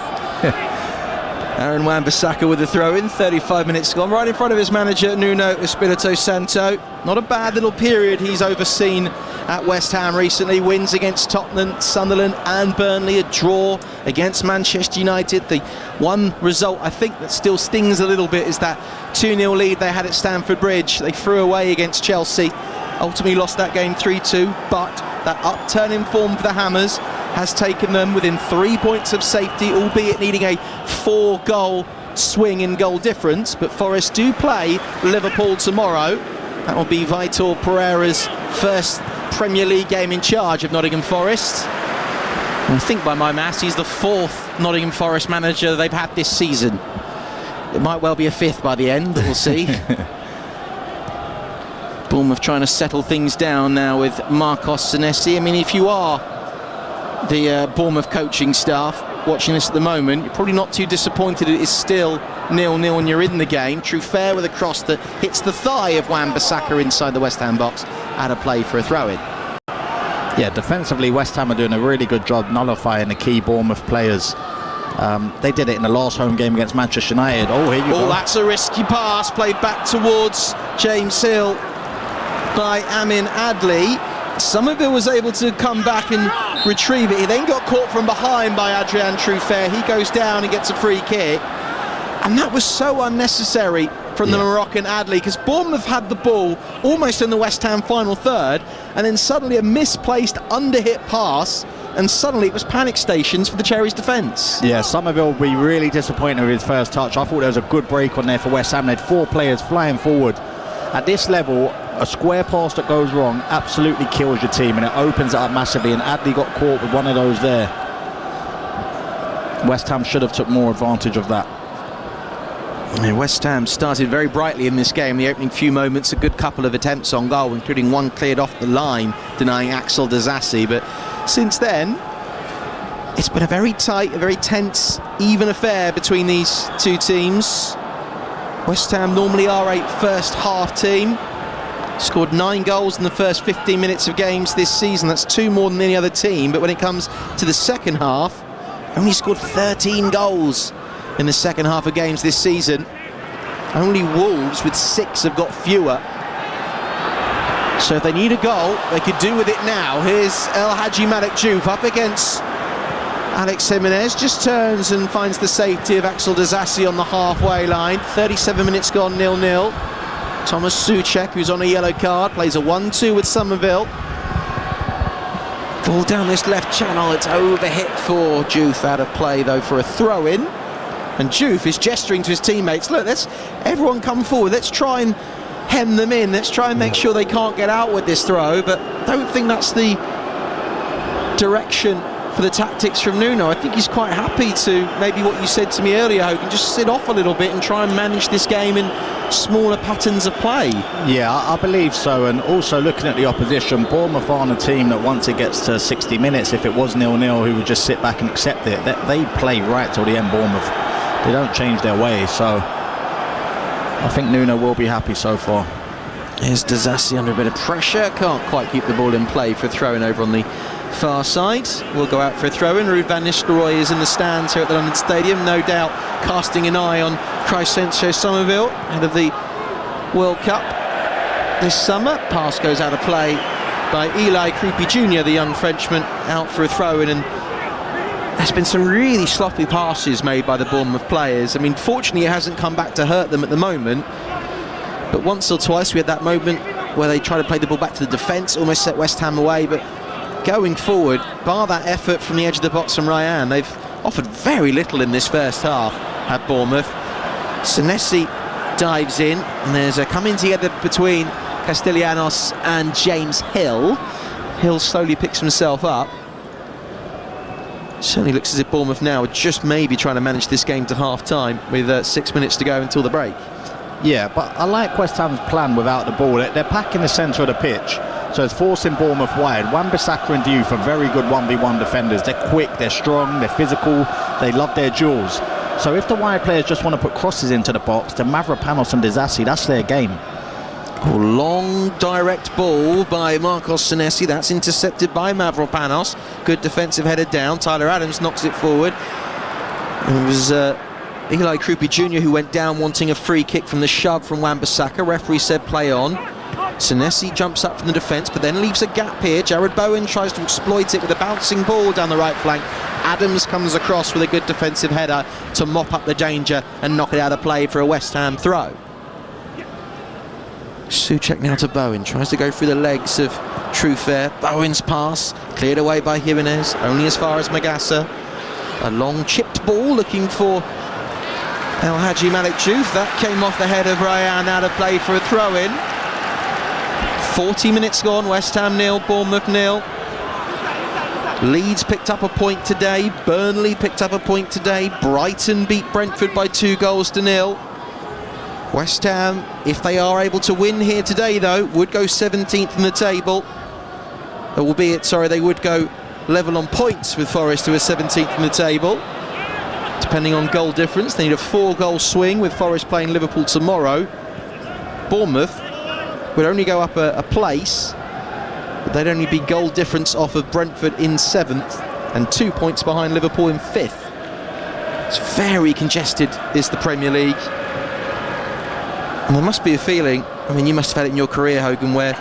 Aaron Wan-Bissaka with the throw-in, 35 minutes gone, right in front of his manager, Nuno Espirito Santo. Not a bad little period he's overseen at West Ham recently. Wins against Tottenham, Sunderland and Burnley, a draw against Manchester United. The one result I think that still stings a little bit is that 2-0 lead they had at Stamford Bridge. They threw away against Chelsea, ultimately lost that game 3-2, but that upturn in form for the Hammers has taken them within 3 points of safety, albeit needing a 4-goal swing in goal difference. But Forest do play Liverpool tomorrow. That will be Vitor Pereira's first Premier League game in charge of Nottingham Forest. And I think by my maths he's the 4th Nottingham Forest manager they've had this season. It might well be a 5th by the end, but we'll see. Bournemouth trying to settle things down now with Marcos Senesi. I mean, if you are the Bournemouth coaching staff watching this at the moment, you're probably not too disappointed it is still 0-0 and you're in the game. Truffert with a cross that hits the thigh of Wan-Bissaka inside the West Ham box, out of play for a throw-in. Yeah, defensively West Ham are doing a really good job nullifying the key Bournemouth players. They did it in the last home game against Manchester United. Oh, here you go. Oh, that's a risky pass, played back towards James Hill by Amin Adli. Somerville was able to come back and retrieve it. He then got caught from behind by Adrien Truffert. He goes down and gets a free kick. And that was so unnecessary from the Moroccan Adli, because Bournemouth had the ball almost in the West Ham final third, and then suddenly a misplaced under-hit pass, and suddenly it was panic stations for the Cherries' defence. Yeah, Somerville will be really disappointed with his first touch. I thought there was a good break on there for West Ham. They had 4 players flying forward. At this level, a square pass that goes wrong absolutely kills your team, and it opens it up massively, and Adli got caught with one of those there. West Ham should have took more advantage of that. And West Ham started very brightly in this game. The opening few moments, a good couple of attempts on goal, including one cleared off the line, denying Axel Disasi. But since then, it's been a very tight, a very tense, even affair between these two teams. West Ham normally are a first half team. Scored 9 goals in the first 15 minutes of games this season. That's 2 more than any other team. But when it comes to the second half, only scored 13 goals in the second half of games this season. Only Wolves with 6 have got fewer. So if they need a goal, they could do with it now. Here's El Hadji Malik Diouf up against Alex Jimenez, just turns and finds the safety of Axel Disasi on the halfway line. 37 minutes gone, 0-0. Thomas Souček, who's on a yellow card, plays a 1-2 with Somerville. Ball down this left channel, it's overhit for Diouf, out of play though for a throw-in. And Diouf is gesturing to his teammates, look, let's everyone come forward, let's try and hem them in. Let's try and make sure they can't get out with this throw, but I don't think that's the direction for the tactics from Nuno. I think he's quite happy to, maybe what you said to me earlier, Hogan, just sit off a little bit and try and manage this game in smaller patterns of play. Yeah, I believe so. And also looking at the opposition, Bournemouth aren't a team that once it gets to 60 minutes, if it was 0-0, who would just sit back and accept it. They play right till the end, Bournemouth. They don't change their way, so I think Nuno will be happy so far. Here's Dazassi under a bit of pressure, can't quite keep the ball in play for throwing over on the far side. We'll go out for a throw-in. Ruud van Nistelrooy is in the stands here at the London Stadium, no doubt casting an eye on Crescencio Somerville ahead of the World Cup this summer. Pass goes out of play by Eli Krupi Jr., the young Frenchman, out for a throw-in, and there's been some really sloppy passes made by the Bournemouth players. I mean, fortunately it hasn't come back to hurt them at the moment, but once or twice we had that moment where they try to play the ball back to the defence, almost set West Ham away. But going forward, bar that effort from the edge of the box from Ryan, they've offered very little in this first half at Bournemouth. Senesi dives in, and there's a coming together between Castellanos and James Hill. Hill slowly picks himself up. Certainly looks as if Bournemouth now are just maybe trying to manage this game to half-time with 6 minutes to go until the break. Yeah, but I like West Ham's plan without the ball. They're packing the centre of the pitch, so it's forcing Bournemouth wide. Wan-Bissaka and Diouf are very good 1v1 defenders. They're quick, they're strong, they're physical, they love their duels. So if the wide players just want to put crosses into the box, then Mavropanos and Dizassi, that's their game. Oh, long direct ball by Marcos Senesi, that's intercepted by Mavropanos. Good defensive header down. Tyler Adams knocks it forward. And it was Eli Krupi Jr. who went down wanting a free kick from the shove from Wan-Bissaka. Referee said play on. Senesi jumps up from the defence, but then leaves a gap here. Jared Bowen tries to exploit it with a bouncing ball down the right flank. Adams comes across with a good defensive header to mop up the danger and knock it out of play for a West Ham throw. Souček now to Bowen, tries to go through the legs of Truffert. Bowen's pass cleared away by Jimenez, only as far as Magassa. A long chipped ball looking for El Hadji Malik Diouf. That came off the head of Ryan, out of play for a throw-in. 40 minutes gone, West Ham 0, Bournemouth 0. Leeds picked up a point today, Burnley picked up a point today, Brighton beat Brentford by 2-0. West Ham, if they are able to win here today though, would go 17th in the table. Albeit, sorry, they would go level on points with Forest, who are 17th in the table. Depending on goal difference, they need a 4-goal swing with Forest playing Liverpool tomorrow. Bournemouth would only go up a place, but they'd only be goal difference off of Brentford in 7th and 2 points behind Liverpool in 5th. It's very congested, is the Premier League. And there must be a feeling, I mean, you must have had it in your career, Hogan, where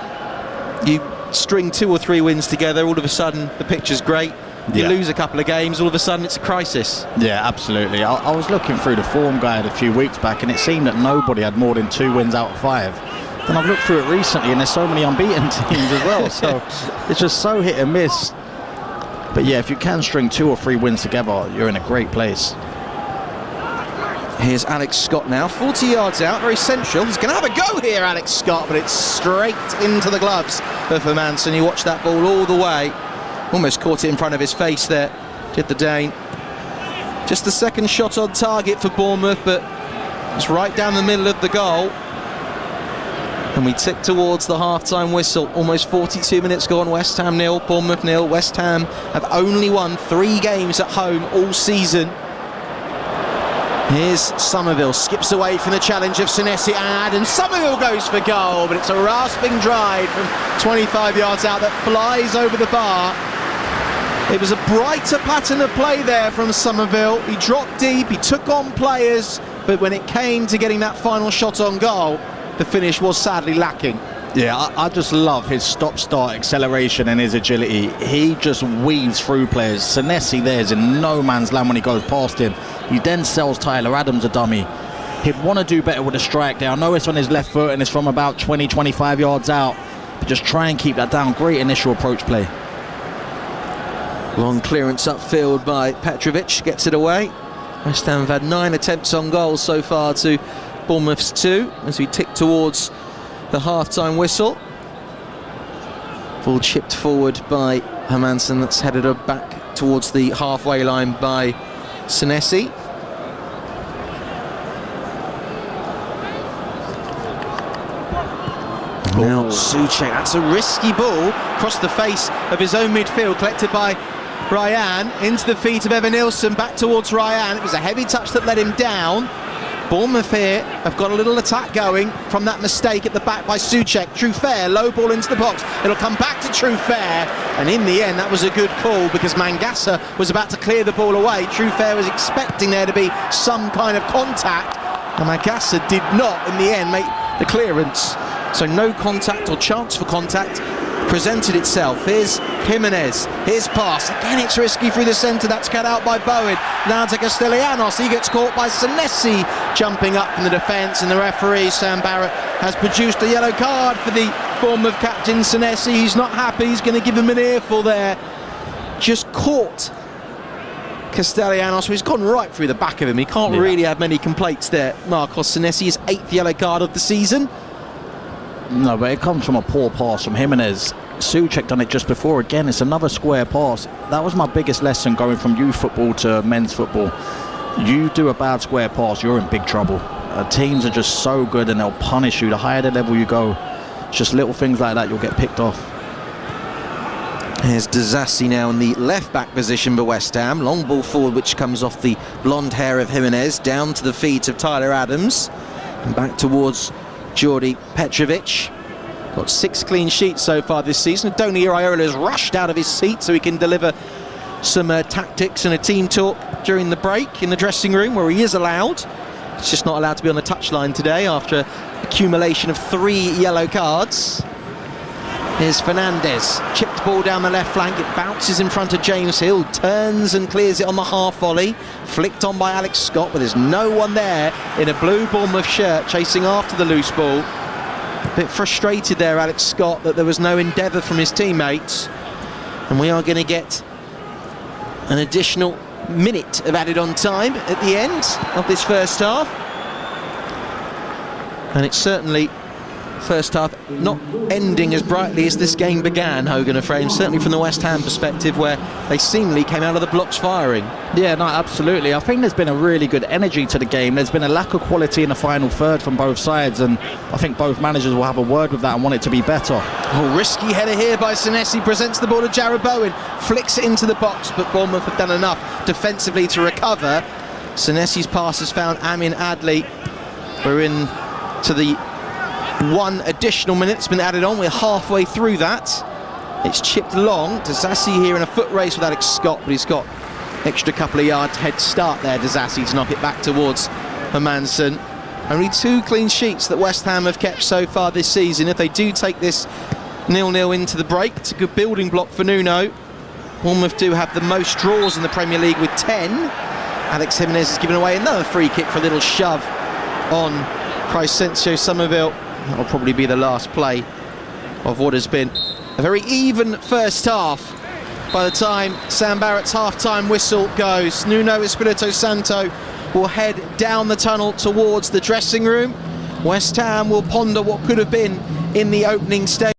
you string 2 or 3 wins together, all of a sudden the picture's great, you lose a couple of games, all of a sudden it's a crisis. Yeah, absolutely. I was looking through the form guide a few weeks back, and it seemed that nobody had more than 2 wins out of 5. Then I've looked through it recently, and there's so many unbeaten teams as well, so it's just so hit and miss. But yeah, if you can string 2 or 3 wins together, you're in a great place. Here's Alex Scott now, 40 yards out, very central. He's going to have a go here, Alex Scott, but it's straight into the gloves of Hermansen. He watched that ball all the way. Almost caught it in front of his face there, did the Dane. Just the second shot on target for Bournemouth, but it's right down the middle of the goal. And we tick towards the half-time whistle. Almost 42 minutes gone. West Ham 0, Bournemouth 0. West Ham have only won 3 games at home all season. Here's Somerville, skips away from the challenge of Senesi, and Somerville goes for goal, but it's a rasping drive from 25 yards out that flies over the bar. It was a brighter pattern of play there from Somerville. He dropped deep, he took on players, but when it came to getting that final shot on goal, the finish was sadly lacking. Yeah, I just love his stop-start acceleration and his agility. He just weaves through players. Senesi there's in no man's land when he goes past him. He then sells Tyler Adams a dummy. He'd want to do better with a strike there. I know it's on his left foot and it's from about 20-25 yards out, but just try and keep that down. Great initial approach play. Long clearance upfield by Petrovic, gets it away. West Ham have had 9 attempts on goal so far to Bournemouth's 2, as we tick towards the half-time whistle. Ball chipped forward by Hermansen, that's headed back towards the halfway line by Senesi. Now Souček, that's a risky ball across the face of his own midfield, collected by Ryan, into the feet of Evan Nilsson, back towards Ryan. It was a heavy touch that let him down. Bournemouth here have got a little attack going from that mistake at the back by Souček. Truffert, low ball into the box. It'll come back to Truffert, and in the end that was a good call because Mangasa was about to clear the ball away. Truffert was expecting there to be some kind of contact, and Mangasa did not in the end make the clearance. So no contact or chance for contact presented itself. Here's Jimenez, his pass, again it's risky through the centre, that's cut out by Bowen. Now to Castellanos, he gets caught by Senesi jumping up from the defence, and the referee, Sam Barrett, has produced a yellow card for the Bournemouth captain Senesi. He's not happy, he's going to give him an earful there. Just caught Castellanos, so he's gone right through the back of him. He can't really have many complaints there. Marcos Senesi, his 8th yellow card of the season. No, but it comes from a poor pass from Jimenez. Souček done it just before. Again, it's another square pass. That was my biggest lesson going from youth football to men's football. You do a bad square pass, you're in big trouble. Teams are just so good and they'll punish you. The higher the level you go, it's just little things like that, you'll get picked off. Here's Dizassi now in the left-back position for West Ham. Long ball forward, which comes off the blonde hair of Jimenez, down to the feet of Tyler Adams, and back towards Jordi Petrovic. Got 6 clean sheets so far this season. Donny Iraola has rushed out of his seat so he can deliver some tactics and a team talk during the break in the dressing room, where he is allowed. He's just not allowed to be on the touchline today after accumulation of 3 yellow cards. Here's Fernandez, chipped ball down the left flank, it bounces in front of James Hill, turns and clears it on the half volley, flicked on by Alex Scott, but there's no one there in a blue Bournemouth shirt chasing after the loose ball. A bit frustrated there, Alex Scott, that there was no endeavour from his teammates, and we are going to get an additional minute of added on time at the end of this first half, and it's certainly first half not ending as brightly as this game began, Hogan Ephraim, certainly from the West Ham perspective, where they seemingly came out of the blocks firing. Yeah, no, absolutely. I think there's been a really good energy to the game. There's been a lack of quality in the final third from both sides, and I think both managers will have a word with that and want it to be better. Oh, risky header here by Senesi, presents the ball to Jarrod Bowen, flicks it into the box, but Bournemouth have done enough defensively to recover. Senesi's pass has found Amin Adli. We're in to the 1 additional minute's been added on. We're halfway through that. It's chipped long. Dizassi here in a foot race with Alex Scott, but he's got extra couple of yards head start there, Dizassi, to knock it back towards Hermansen. Only 2 clean sheets that West Ham have kept so far this season. If they do take this 0-0 into the break, it's a good building block for Nuno. Bournemouth do have the most draws in the Premier League with 10. Alex Jimenez has given away another free kick for a little shove on Crescencio Somerville. That'll probably be the last play of what has been a very even first half by the time Sam Barrett's half-time whistle goes. Nuno Espirito Santo will head down the tunnel towards the dressing room. West Ham will ponder what could have been in the opening stage.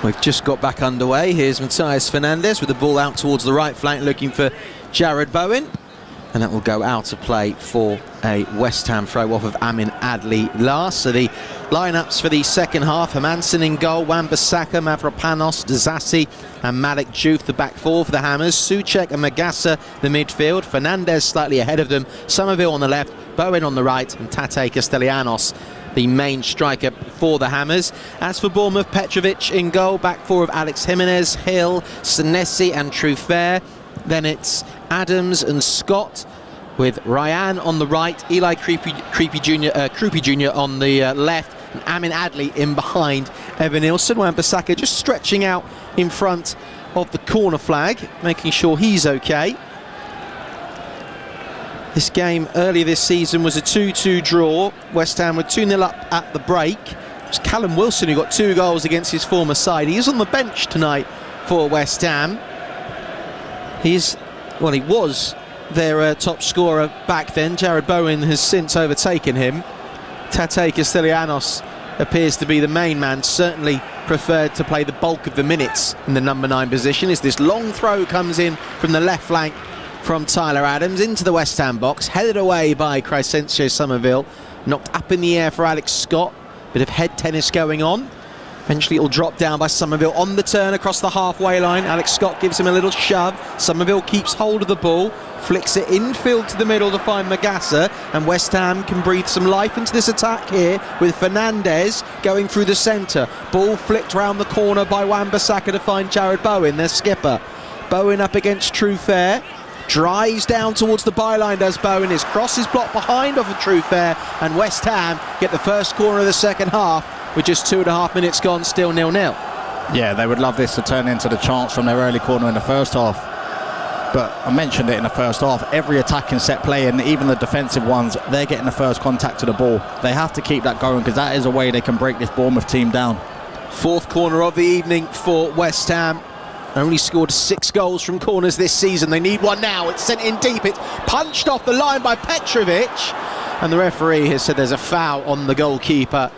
We've just got back underway. Here's Matthias Fernandes with the ball out towards the right flank, looking for Jared Bowen. And that will go out of play for a West Ham throw off of Amin Adli last. So the lineups for the second half: Hermansen in goal, Wan-Bissaka, Mavropanos, Disasi and Malik Diouf, the back four for the Hammers. Souček and Magassa, the midfield. Fernandes slightly ahead of them. Somerville on the left, Bowen on the right, and Tate Castellanos, the main striker for the Hammers. As for Bournemouth, Petrovic in goal, back four of Alex Jimenez, Hill, Senesi and Truffert. Then it's Adams and Scott, with Ryan on the right, Eli Creepy Jr. on the left, and Amin Adli in behind Evan Nilsson. Wan-Bissaka just stretching out in front of the corner flag, making sure he's okay. This game earlier this season was a 2-2 draw. West Ham were 2-0 up at the break. It was Callum Wilson who got 2 goals against his former side. He is on the bench tonight for West Ham. He was their top scorer back then. Jared Bowen has since overtaken him. Tate Castellanos appears to be the main man, certainly preferred to play the bulk of the minutes in the number 9 position, as this long throw comes in from the left flank from Tyler Adams into the West Ham box, headed away by Crescencio Somerville, knocked up in the air for Alex Scott. Bit of head tennis going on. Eventually it'll drop down by Somerville on the turn across the halfway line. Alex Scott gives him a little shove. Somerville keeps hold of the ball, flicks it infield to the middle to find Magassa, and West Ham can breathe some life into this attack here with Fernandes going through the centre. Ball flicked round the corner by Wan-Bissaka to find Jared Bowen, their skipper. Bowen up against Truffert. Drives down towards the byline, does Bowen. His cross is blocked behind off of Truffert, and West Ham get the first corner of the second half with just 2.5 minutes gone, still 0-0. Yeah, they would love this to turn into the chance from their early corner in the first half. But I mentioned it in the first half, every attacking set play, and even the defensive ones, they're getting the first contact to the ball. They have to keep that going, because that is a way they can break this Bournemouth team down. 4th corner of the evening for West Ham. Only scored 6 goals from corners this season. They need one now. It's sent in deep. It's punched off the line by Petrovic. And the referee has said there's a foul on the goalkeeper,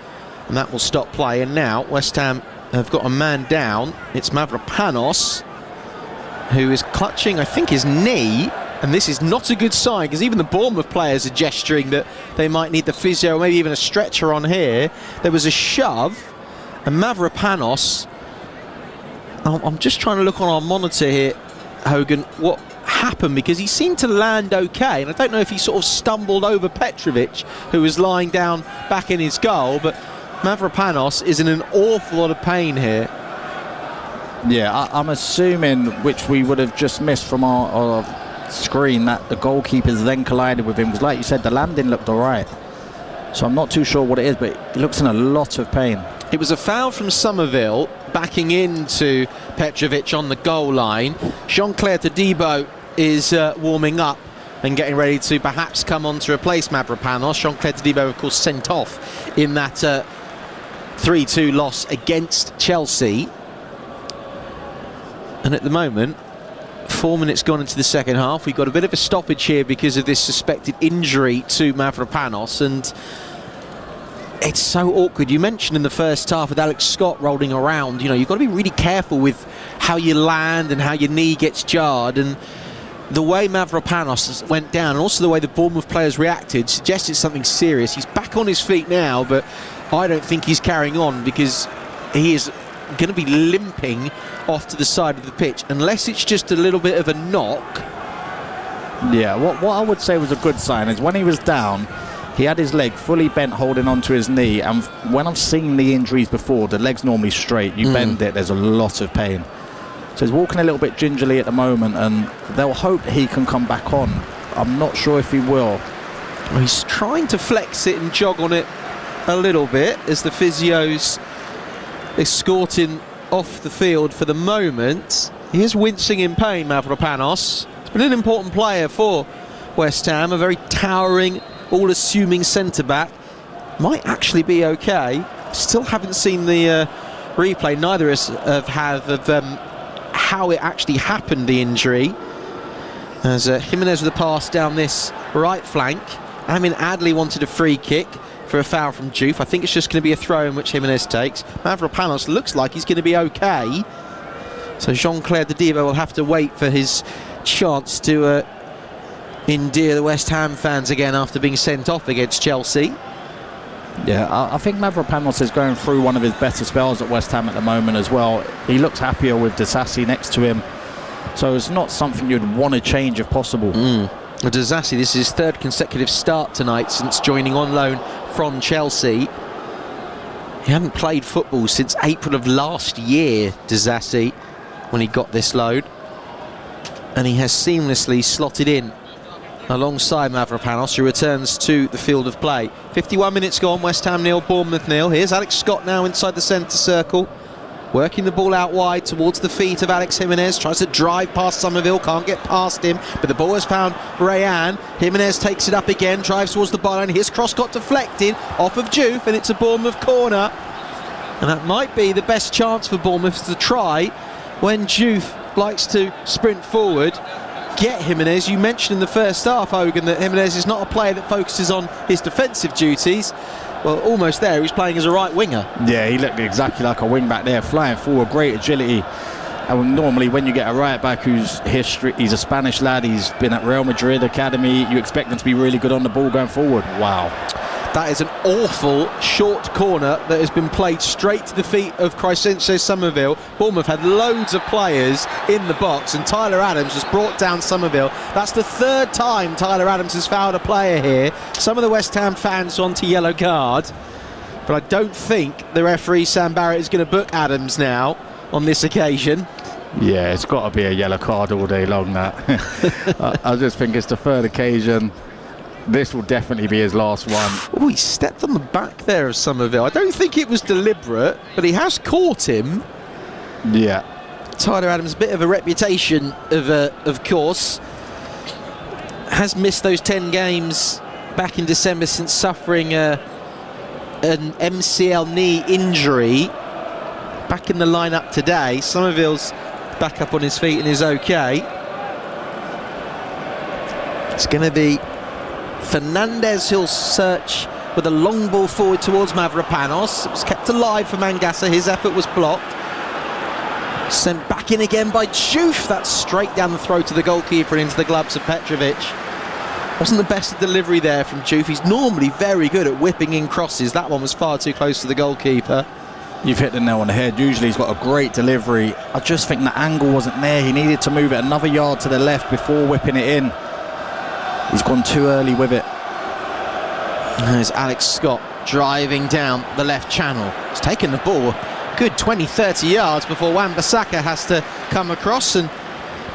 and that will stop play. And now West Ham have got a man down. It's Mavropanos, who is clutching, I think, his knee. And this is not a good sign, because even the Bournemouth players are gesturing that they might need the physio, or maybe even a stretcher on here. There was a shove, and Mavropanos... I'm just trying to look on our monitor here, Hogan, what happened, because he seemed to land okay, and I don't know if he sort of stumbled over Petrovic, who was lying down back in his goal, but Mavropanos is in an awful lot of pain here. Yeah, I'm assuming, which we would have just missed from our screen, that the goalkeepers then collided with him, because like you said, the landing looked alright. So I'm not too sure what it is, but he looks in a lot of pain. It was a foul from Somerville, backing into Petrovic on the goal line. Jean-Claire Todibo is warming up and getting ready to perhaps come on to replace Mavropanos. Jean-Claire Todibo, of course, sent off in that 3-2 loss against Chelsea. And at the moment, 4 minutes gone into the second half, we've got a bit of a stoppage here because of this suspected injury to Mavropanos, and it's so awkward. You mentioned in the first half with Alex Scott rolling around, you know, you've got to be really careful with how you land and how your knee gets jarred, and the way Mavropanos went down and also the way the Bournemouth players reacted suggested something serious. He's back on his feet now, but I don't think he's carrying on, because he is going to be limping off to the side of the pitch unless it's just a little bit of a knock. Yeah, what I would say was a good sign is when he was down, he had his leg fully bent holding onto his knee, and when I've seen the injuries before, the leg's normally straight, you bend it, there's a lot of pain. So he's walking a little bit gingerly at the moment, and they'll hope he can come back on. I'm not sure if he will. Well, he's trying to flex it and jog on it a little bit as the physio's escorting off the field for the moment. He is wincing in pain, Mavropanos. He's been an important player for West Ham, a very towering, all-assuming centre-back. Might actually be okay. Still haven't seen the replay. Neither of us have of how it actually happened, the injury. As Jimenez with a pass down this right flank. Amin Adli wanted a free kick. for a foul from Juve. I think it's just going to be a throw in which Jimenez takes. Mavropanos looks like he's going to be okay. So Jean-Claire Didier will have to wait for his chance to endear the West Ham fans again after being sent off against Chelsea. Yeah, I think Mavropanos is going through one of his better spells at West Ham at the moment as well. He looks happier with Disasi next to him. So it's not something you'd want to change if possible. Disasi, this is his third consecutive start tonight since joining on loan from Chelsea. He hadn't played football since April of last year, Disasi, when he got this loan. And he has seamlessly slotted in alongside Mavropanos, who returns to the field of play. 51 minutes gone, West Ham 0, Bournemouth 0. Here's Alex Scott now inside the centre circle, working the ball out wide towards the feet of Alex Jimenez, tries to drive past Somerville, can't get past him, but the ball has found Rayan. Jimenez takes it up again, drives towards the byline. His cross got deflected off of Juve, and it's a Bournemouth corner. And that might be the best chance for Bournemouth to try when Juve likes to sprint forward. Get Jimenez. You mentioned in the first half, Hogan, that Jimenez is not a player that focuses on his defensive duties. Well, almost there, he's playing as a right winger. Yeah, he looked exactly like a wing back there, flying forward, great agility. And normally when you get a right back whose history, he's a Spanish lad, he's been at Real Madrid Academy, you expect him to be really good on the ball going forward. Wow. That is an awful short corner that has been played straight to the feet of Crescencio Somerville. Bournemouth had loads of players in the box, and Tyler Adams has brought down Somerville. That's the third time Tyler Adams has fouled a player here. Some of the West Ham fans want a yellow card, but I don't think the referee Sam Barrett is going to book Adams now on this occasion. Yeah, it's got to be a yellow card all day long, that. I just think it's the third occasion. This will definitely be his last one. Oh, he stepped on the back there of Somerville. I don't think it was deliberate, but he has caught him. Yeah. Tyler Adams, a bit of a reputation, of course. Has missed those 10 games back in December since suffering an MCL knee injury. Back in the lineup today. Somerville's back up on his feet and is okay. It's going to be Fernandez who'll search with a long ball forward towards Mavropanos. It was kept alive for Mangasa. His effort was blocked. Sent back in again by Juve. That's straight down the throat of the goalkeeper and into the gloves of Petrovic. Wasn't the best delivery there from Juve. He's normally very good at whipping in crosses. That one was far too close to the goalkeeper. You've hit the nail on the head. Usually he's got a great delivery. I just think the angle wasn't there. He needed to move it another yard to the left before whipping it in. He's gone too early with it. There's Alex Scott driving down the left channel. He's taken the ball good 20-30 yards before Wan-Bissaka has to come across and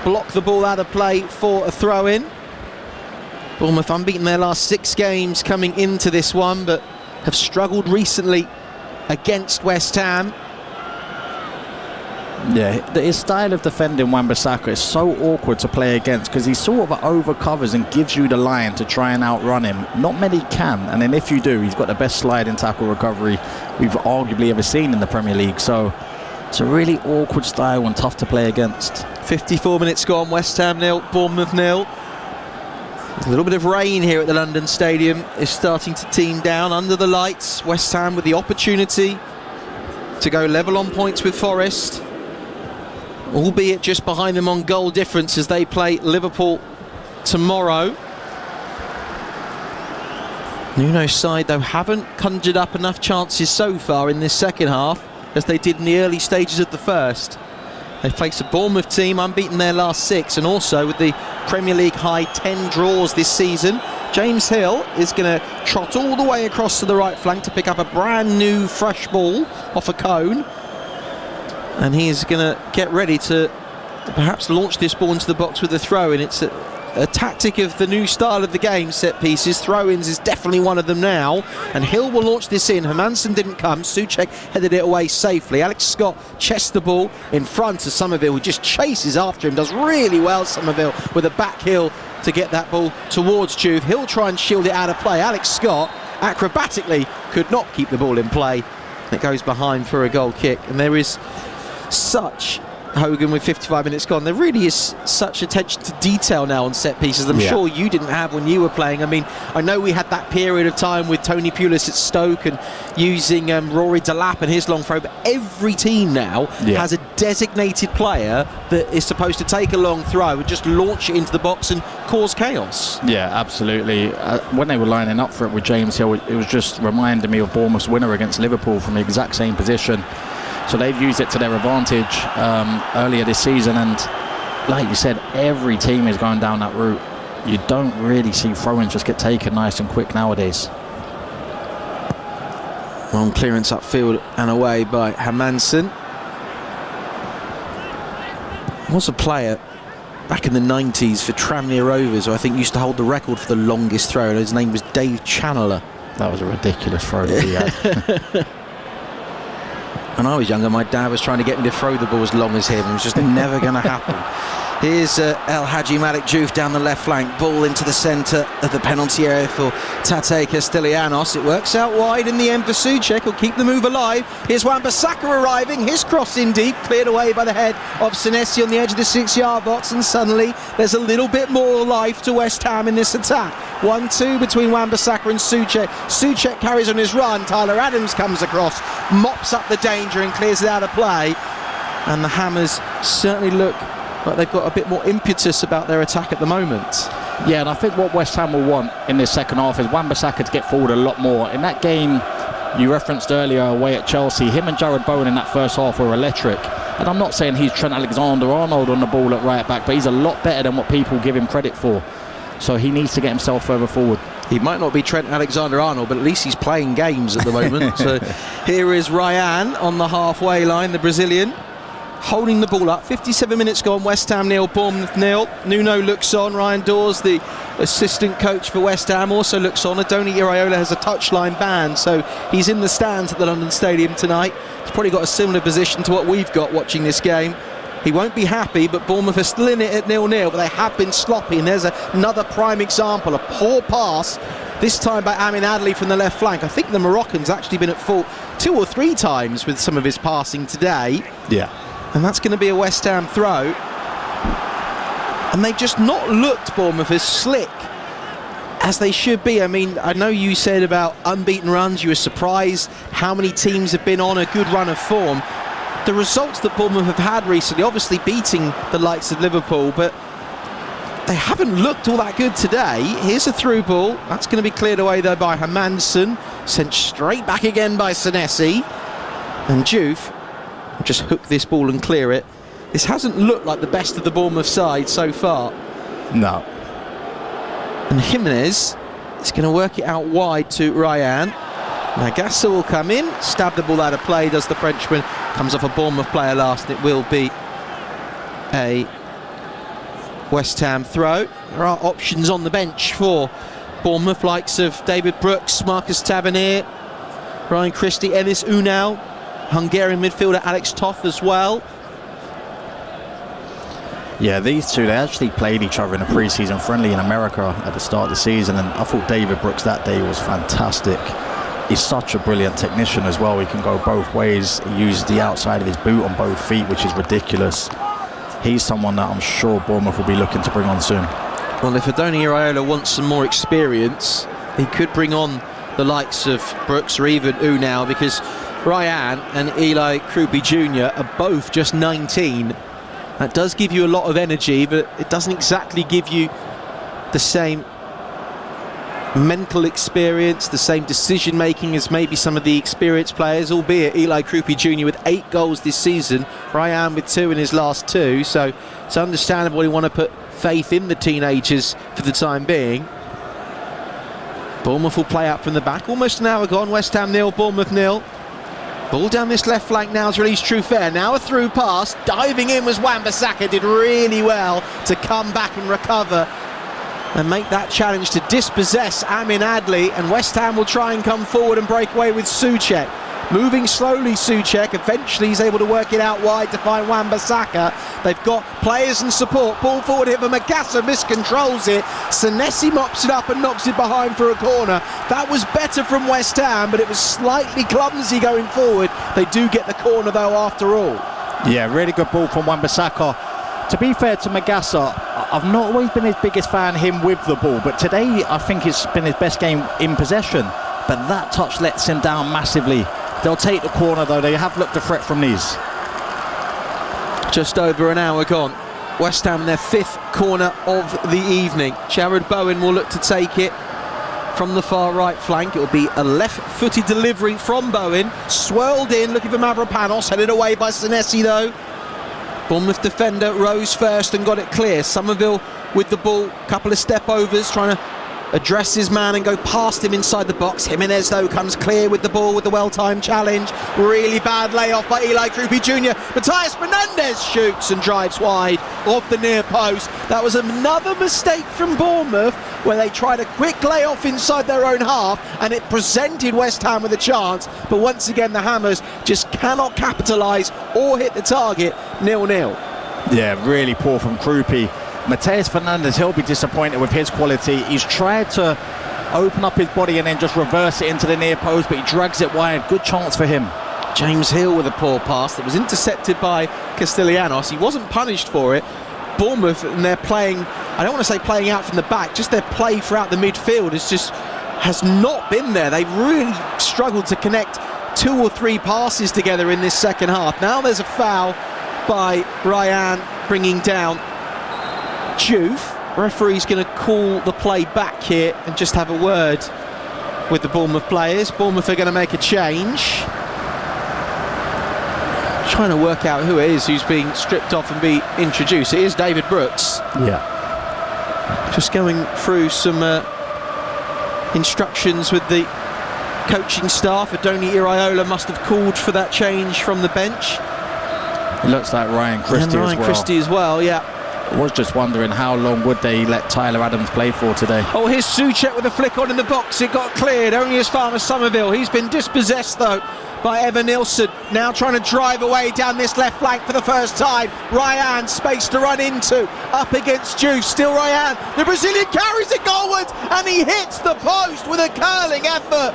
block the ball out of play for a throw-in. Bournemouth unbeaten their last 6 games coming into this one, but have struggled recently against West Ham. Yeah, his style of defending Wan-Bissaka is so awkward to play against because he sort of overcovers and gives you the line to try and outrun him. Not many can, and then if you do, he's got the best sliding tackle recovery we've arguably ever seen in the Premier League. So it's a really awkward style and tough to play against. 54 minutes gone, West Ham 0, Bournemouth 0. A little bit of rain here at the London Stadium is starting to team down under the lights. West Ham with the opportunity to go level on points with Forest, albeit just behind them on goal difference as they play Liverpool tomorrow. Nuno's side, though, haven't conjured up enough chances so far in this second half as they did in the early stages of the first. They face a Bournemouth team unbeaten their last 6, and also with the Premier League high 10 draws this season. James Hill is going to trot all the way across to the right flank to pick up a brand new fresh ball off a cone, and he's going to get ready to perhaps launch this ball into the box with a throw-in. It's a tactic of the new style of the game, set pieces. Throw-ins is definitely one of them now, and Hill will launch this in. Hermansen didn't come. Souček headed it away safely. Alex Scott chests the ball in front of Somerville, who just chases after him. Does really well, Somerville, with a back heel to get that ball towards Juve. He'll try and shield it out of play. Alex Scott acrobatically could not keep the ball in play. It goes behind for a goal kick, and there is such Hogan with 55 minutes gone. There really is such attention to detail now on set pieces I'm sure you didn't have when you were playing. I mean, I know we had that period of time with Tony Pulis at Stoke and using Rory Delap and his long throw, but every team now has a designated player that is supposed to take a long throw and just launch it into the box and cause chaos. Yeah, absolutely. When they were lining up for it with James Hill, it was just reminding me of Bournemouth's winner against Liverpool from the exact same position. So they've used it to their advantage earlier this season, and like you said, every team is going down that route. You don't really see throw-ins just get taken nice and quick nowadays. Long clearance upfield and away by Hermansson. Was a player back in the 90s for Tranmere Rovers who I think used to hold the record for the longest throw, and his name was Dave Chandler. That was a ridiculous throw that he had. When I was younger, my dad was trying to get me to throw the ball as long as him. It was just never going to happen. Here's El Hadji Malik Diouf down the left flank. Ball into the centre of the penalty area for Tate Castellanos. It works out wide in the end for Souček. Will keep the move alive. Here's Wan-Bissaka arriving. His cross in deep. Cleared away by the head of Senesi on the edge of the 6-yard box. And suddenly there's a little bit more life to West Ham in this attack. 1-2 between Wan-Bissaka and Souček. Souček carries on his run. Tyler Adams comes across, mops up the danger and clears it out of play. And the Hammers certainly look like they've got a bit more impetus about their attack at the moment. Yeah, and I think what West Ham will want in this second half is Wan-Bissaka to get forward a lot more. In that game you referenced earlier away at Chelsea, him and Jared Bowen in that first half were electric. And I'm not saying he's Trent Alexander-Arnold on the ball at right back, but he's a lot better than what people give him credit for. So he needs to get himself further forward. He might not be Trent Alexander-Arnold, but at least he's playing games at the moment. So here is Ryan on the halfway line, the Brazilian, holding the ball up. 57 minutes gone, West Ham 0, Bournemouth 0. Nuno looks on. Ryan Dawes, the assistant coach for West Ham, also looks on. Adoni Iraola has a touchline ban, so he's in the stands at the London Stadium tonight. He's probably got a similar position to what we've got watching this game. He won't be happy, but Bournemouth are still in it at 0-0, but they have been sloppy, and there's another prime example, a poor pass, this time by Amin Adli from the left flank. I think the Moroccan's actually been at fault 2 or 3 times with some of his passing today. Yeah. And that's going to be a West Ham throw. And they've just not looked, Bournemouth, as slick as they should be. I mean, I know you said about unbeaten runs, you were surprised how many teams have been on a good run of form. The results that Bournemouth have had recently, obviously beating the likes of Liverpool, but they haven't looked all that good today. Here's a through ball. That's going to be cleared away though by Hermansson. Sent straight back again by Senesi. And Diouf will just hook this ball and clear it. This hasn't looked like the best of the Bournemouth side so far. No. And Jimenez is going to work it out wide to Ryan. Nagasa will come in, stab the ball out of play, does the Frenchman. Comes off a Bournemouth player last, and it will be a West Ham throw. There are options on the bench for Bournemouth, likes of David Brooks, Marcus Tavernier, Ryan Christie, Enis Unal, Hungarian midfielder Alex Toth as well. Yeah, these two, they actually played each other in a pre-season friendly in America at the start of the season, and I thought David Brooks that day was fantastic. He's such a brilliant technician as well. He can go both ways. He uses the outside of his boot on both feet, which is ridiculous. He's someone that I'm sure Bournemouth will be looking to bring on soon. Well, if Adoni Iraola wants some more experience, he could bring on the likes of Brooks or even Unal, because Ryan and Eli Krupi Jr. are both just 19. That does give you a lot of energy, but it doesn't exactly give you the same mental experience, the same decision making as maybe some of the experienced players, albeit Eli Krupi Jr. with 8 goals this season, Ryan with 2 in his last 2, so it's understandable you want to put faith in the teenagers for the time being. Bournemouth will play out from the back. Almost an hour gone. West Ham 0, Bournemouth 0. Ball down this left flank now is released Truffert. Now a through pass. Diving in was Wan-Bissaka. Did really well to come back and recover and make that challenge to dispossess Amin Adli. And West Ham will try and come forward and break away with Souček. Moving slowly, Souček. Eventually he's able to work it out wide to find Wan-Bissaka. They've got players and support. Ball forward here for Magassa, miscontrols it. Senesi mops it up and knocks it behind for a corner. That was better from West Ham, but it was slightly clumsy going forward. They do get the corner though after all. Yeah, really good ball from Wan-Bissaka. To be fair to Magassa, I've not always been his biggest fan of him with the ball, but today I think it's been his best game in possession. But that touch lets him down massively. They'll take the corner though. They have looked a threat from these. Just over an hour gone. West Ham, their 5th corner of the evening. Jared Bowen will look to take it from the far right flank. It will be a left-footed delivery from Bowen. Swirled in, looking for Mavropanos. Headed away by Senesi though. Bournemouth defender rose first and got it clear. Somerville with the ball. Couple of step overs, trying to address his man and go past him inside the box. Jimenez though comes clear with the ball with the well-timed challenge. Really bad layoff by Eli Krupi Jr. Matthias Fernandez shoots and drives wide of the near post. That was another mistake from Bournemouth, where they tried a quick layoff inside their own half and it presented West Ham with a chance, but once again the Hammers just cannot capitalise or hit the target. 0-0. Yeah, really poor from Krupi. Matthias Fernandez, he'll be disappointed with his quality. He's tried to open up his body and then just reverse it into the near post, but he drags it wide. Good chance for him. James Hill with a poor pass that was intercepted by Castellanos. He wasn't punished for it. Bournemouth, and they're playing, I don't want to say playing out from the back, just their play throughout the midfield has not been there. They've really struggled to connect 2 or 3 passes together in this second half. Now there's a foul by Ryan bringing down Juve. Referee's going to call the play back here and just have a word with the Bournemouth players. Bournemouth are going to make a change. Trying to work out who it is who's being stripped off and be introduced. It is David Brooks. Yeah. Just going through some instructions with the coaching staff. Adoni Iraola must have called for that change from the bench. It looks like Ryan Christie Ryan Christie as well, yeah. I was just wondering how long would they let Tyler Adams play for today. Oh, here's Souček with a flick on in the box. It got cleared only as far as Somerville. He's been dispossessed though by Evan Nilsson. Now trying to drive away down this left flank for the first time. Ryan, space to run into. Up against Juve. Still Ryan. The Brazilian carries it goalwards and he hits the post with a curling effort.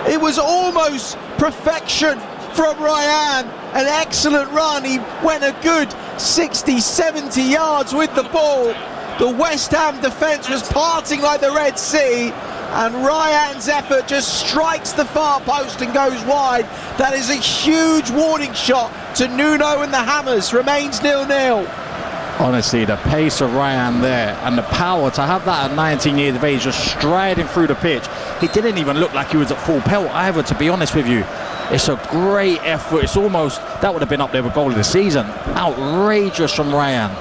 It was almost perfection from Ryan. An excellent run. He went a good 60-70 yards with the ball. The West Ham defence was parting like the Red Sea, and Ryan's effort just strikes the far post and goes wide. That is a huge warning shot to Nuno and the Hammers. Remains 0-0. Honestly, the pace of Ryan there and the power to have that at 19 years of age, just striding through the pitch. He didn't even look like he was at full pelt either, to be honest with you. It's a great effort. It's almost, that would have been up there with goal of the season. Outrageous from Ryan.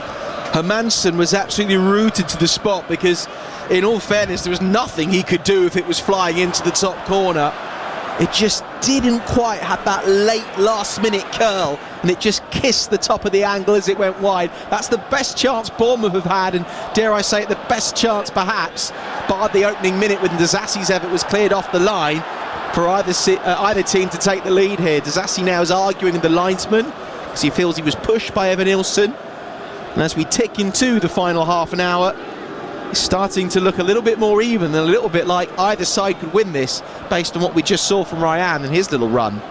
Hermansen was absolutely rooted to the spot because, in all fairness, there was nothing he could do if it was flying into the top corner. It just didn't quite have that late last-minute curl, and it just kissed the top of the angle as it went wide. That's the best chance Bournemouth have had, and dare I say it, the best chance perhaps, bar the opening minute when Disasi's effort was cleared off the line for either team to take the lead here. Disasi now is arguing with the linesman because he feels he was pushed by Evan Nilsson. And as we tick into the final half an hour, it's starting to look a little bit more even and a little bit like either side could win this based on what we just saw from Ryan and his little run.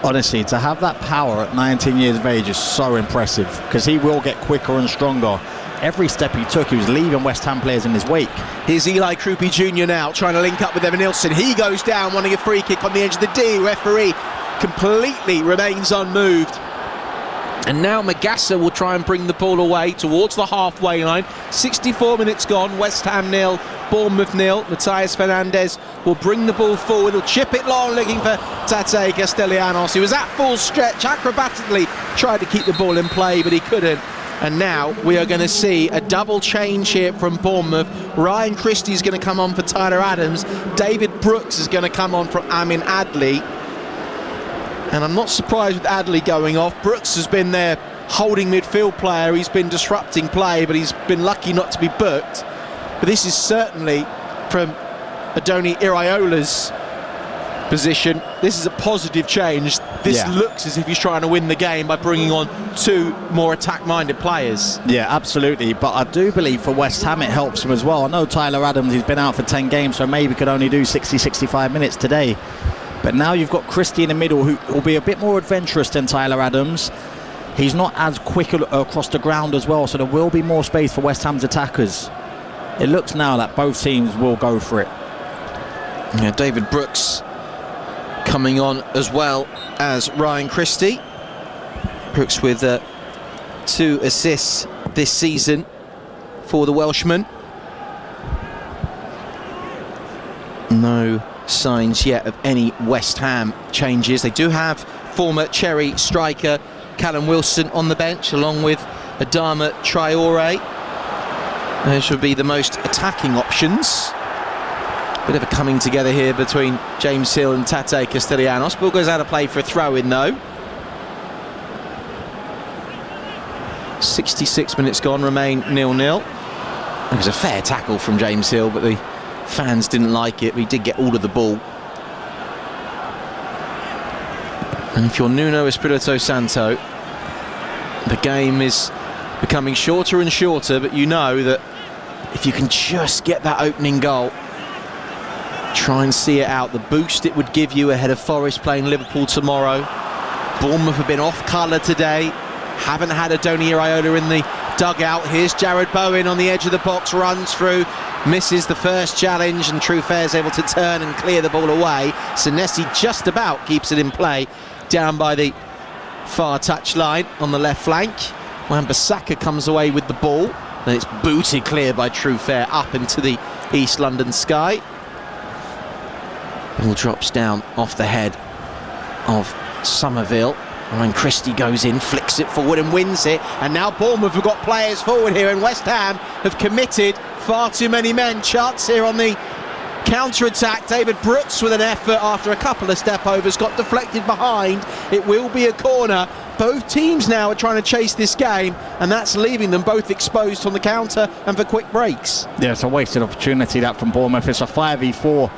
Honestly, to have that power at 19 years of age is so impressive because he will get quicker and stronger. Every step he took, he was leaving West Ham players in his wake. Here's Eli Krupi Jr. now trying to link up with Evan Nilsson. He goes down wanting a free kick on the edge of the D. Referee completely remains unmoved. And now Magassa will try and bring the ball away towards the halfway line. 64 minutes gone, West Ham 0, Bournemouth 0. Matthias Fernandez will bring the ball forward. He'll chip it long, looking for Tate Castellanos. He was at full stretch, acrobatically tried to keep the ball in play, but he couldn't. And now we are going to see a double change here from Bournemouth. Ryan Christie is going to come on for Tyler Adams. David Brooks is going to come on for Amin Adli. And I'm not surprised with Adli going off. Brooks has been their holding midfield player. He's been disrupting play, but he's been lucky not to be booked. But this is certainly, from Adoni Iraola's position, this is a positive change. This looks as if he's trying to win the game by bringing on 2 more attack-minded players. Yeah, absolutely. But I do believe for West Ham it helps him as well. I know Tyler Adams, he's been out for 10 games, so maybe could only do 60-65 minutes today. But now you've got Christie in the middle, who will be a bit more adventurous than Tyler Adams. He's not as quick across the ground as well, so there will be more space for West Ham's attackers. It looks now that both teams will go for it. Yeah, David Brooks coming on as well as Ryan Christie. Brooks with 2 assists this season for the Welshman. No signs yet of any West Ham changes. They do have former Cherry striker Callum Wilson on the bench, along with Adama Traore. Those would be the most attacking options. Bit of a coming together here between James Hill and Tate Castellanos. Ball goes out of play for a throw-in though. 66 minutes gone, remain 0-0. It was a fair tackle from James Hill, but the fans didn't like it. But he did get all of the ball. And if you're Nuno Espirito Santo, the game is becoming shorter and shorter, but you know that if you can just get that opening goal, try and see it out. The boost it would give you ahead of Forest playing Liverpool tomorrow. Bournemouth have been off colour today. Haven't had a Donny Iraola in the dugout. Here's Jared Bowen on the edge of the box, runs through, misses the first challenge, and Truffaire's able to turn and clear the ball away. Senesi just about keeps it in play down by the far touchline on the left flank. Wan-Bissaka comes away with the ball, and it's booted clear by Truffert up into the East London sky. Ball drops down off the head of Somerville. Ryan Christie goes in, flicks it forward and wins it. And now Bournemouth have got players forward here, and West Ham have committed far too many men. Chance here on the counter-attack. David Brooks with an effort after a couple of step-overs, got deflected behind. It will be a corner. Both teams now are trying to chase this game, and that's leaving them both exposed on the counter and for quick breaks. Yeah, it's a wasted opportunity that from Bournemouth. It's a 5v4.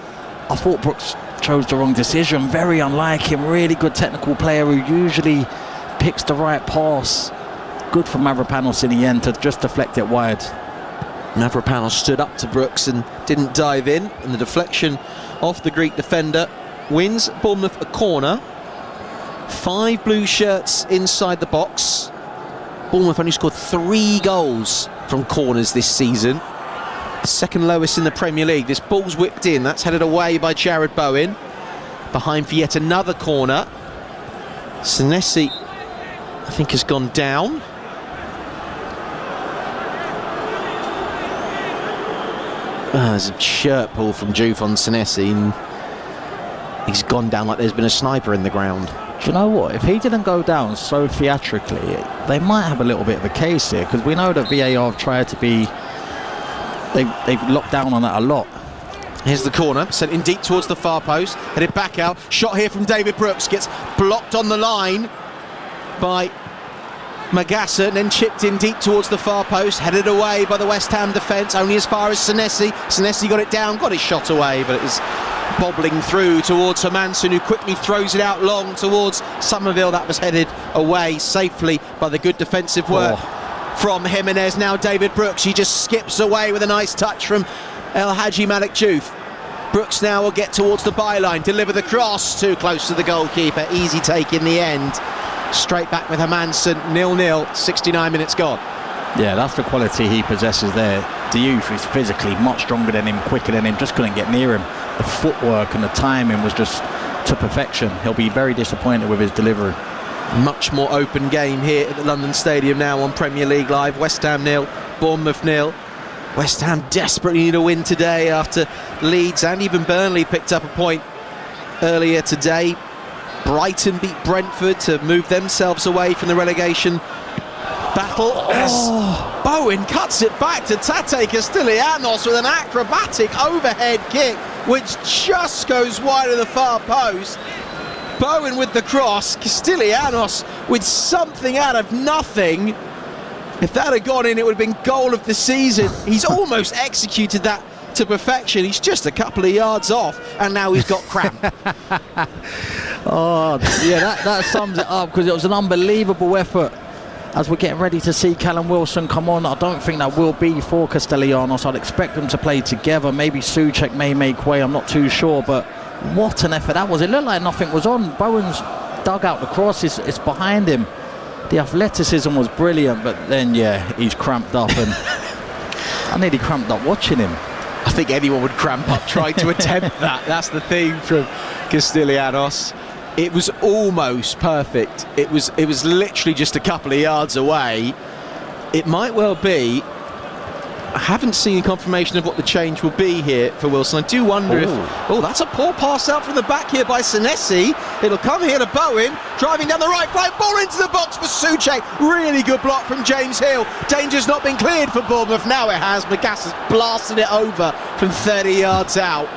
I thought Brooks chose the wrong decision. Very unlike him. Really good technical player who usually picks the right pass. Good for Mavropanos in the end to just deflect it wide. Mavropanos stood up to Brooks and didn't dive in, and the deflection off the Greek defender wins Bournemouth a corner. 5 blue shirts inside the box. Bournemouth only scored 3 goals from corners this season. Second lowest in the Premier League. This ball's whipped in. That's headed away by Jared Bowen. Behind for yet another corner. Senesi, I think, has gone down. There's a shirt pull from Juve on Senesi, and he's gone down like there's been a sniper in the ground. Do you know what? If he didn't go down so theatrically, they might have a little bit of a case here, because we know that VAR have tried to be... They've locked down on that a lot. Here's the corner, sent in deep towards the far post, headed back out. Shot here from David Brooks, gets blocked on the line by Magassa, and then chipped in deep towards the far post, headed away by the West Ham defence, only as far as Senesi. Senesi got it down, got his shot away, but it was bobbling through towards Hermansen, who quickly throws it out long towards Somerville. That was headed away safely by the good defensive work from Jimenez. Now David Brooks, he just skips away with a nice touch from El Hadji Malik Diouf. Brooks now will get towards the byline, deliver the cross, too close to the goalkeeper. Easy take in the end. Straight back with Hermansen, 0-0, 69 minutes gone. Yeah, that's the quality he possesses there. Diouf is physically much stronger than him, quicker than him, just couldn't get near him. The footwork and the timing was just to perfection. He'll be very disappointed with his delivery. Much more open game here at the London Stadium now on Premier League Live. West Ham 0, Bournemouth 0. West Ham desperately need a win today after Leeds and even Burnley picked up a point earlier today. Brighton beat Brentford to move themselves away from the relegation battle. Bowen cuts it back to Tate Castellanos with an acrobatic overhead kick which just goes wide of the far post. Bowen with the cross, Castellanos with something out of nothing. If that had gone in, it would have been goal of the season. He's almost executed that to perfection. He's just a couple of yards off, and now he's got cramp. Oh, yeah, that sums it up, because it was an unbelievable effort. As we're getting ready to see Callum Wilson come on, I don't think that will be for Castellanos. I'd expect them to play together. Maybe Souček may make way, I'm not too sure, but what an effort that was. It looked like nothing was on. Bowen's dug out the cross, it's behind him. The athleticism was brilliant, but then, yeah, he's cramped up, and I nearly cramped up watching him. I think anyone would cramp up trying to attempt that. That's the theme from Castellanos. It was almost perfect. It was literally just a couple of yards away. It might well be. I haven't seen confirmation of what the change will be here for Wilson. I do wonder if... Oh, that's a poor pass out from the back here by Senesi. It'll come here to Bowen, driving down the right flank, ball into the box for Souček. Really good block from James Hill. Danger's not been cleared for Bournemouth. Now it has. Magas has blasted it over from 30 yards out.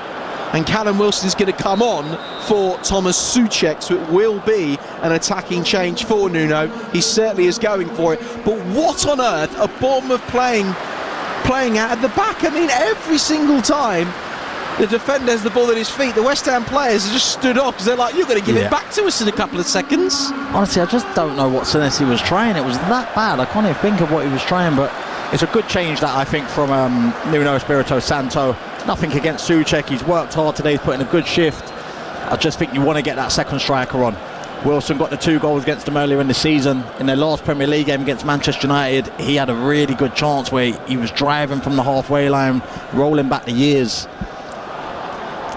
And Callum Wilson's going to come on for Thomas Souček, so it will be an attacking change for Nuno. He certainly is going for it. But what on earth are Bournemouth playing out at the back? I mean, every single time the defender has the ball at his feet, the West Ham players have just stood off because they're like, you're going to give it back to us in a couple of seconds. Honestly, I just don't know what Senesi was trying. It was that bad. I can't even think of what he was trying, but it's a good change, that, I think, from Nuno Espirito Santo. Nothing against Souček. He's worked hard today. He's put in a good shift. I just think you want to get that second striker on. Wilson got the 2 goals against them earlier in the season. In their last Premier League game against Manchester United, he had a really good chance where he was driving from the halfway line, rolling back the years.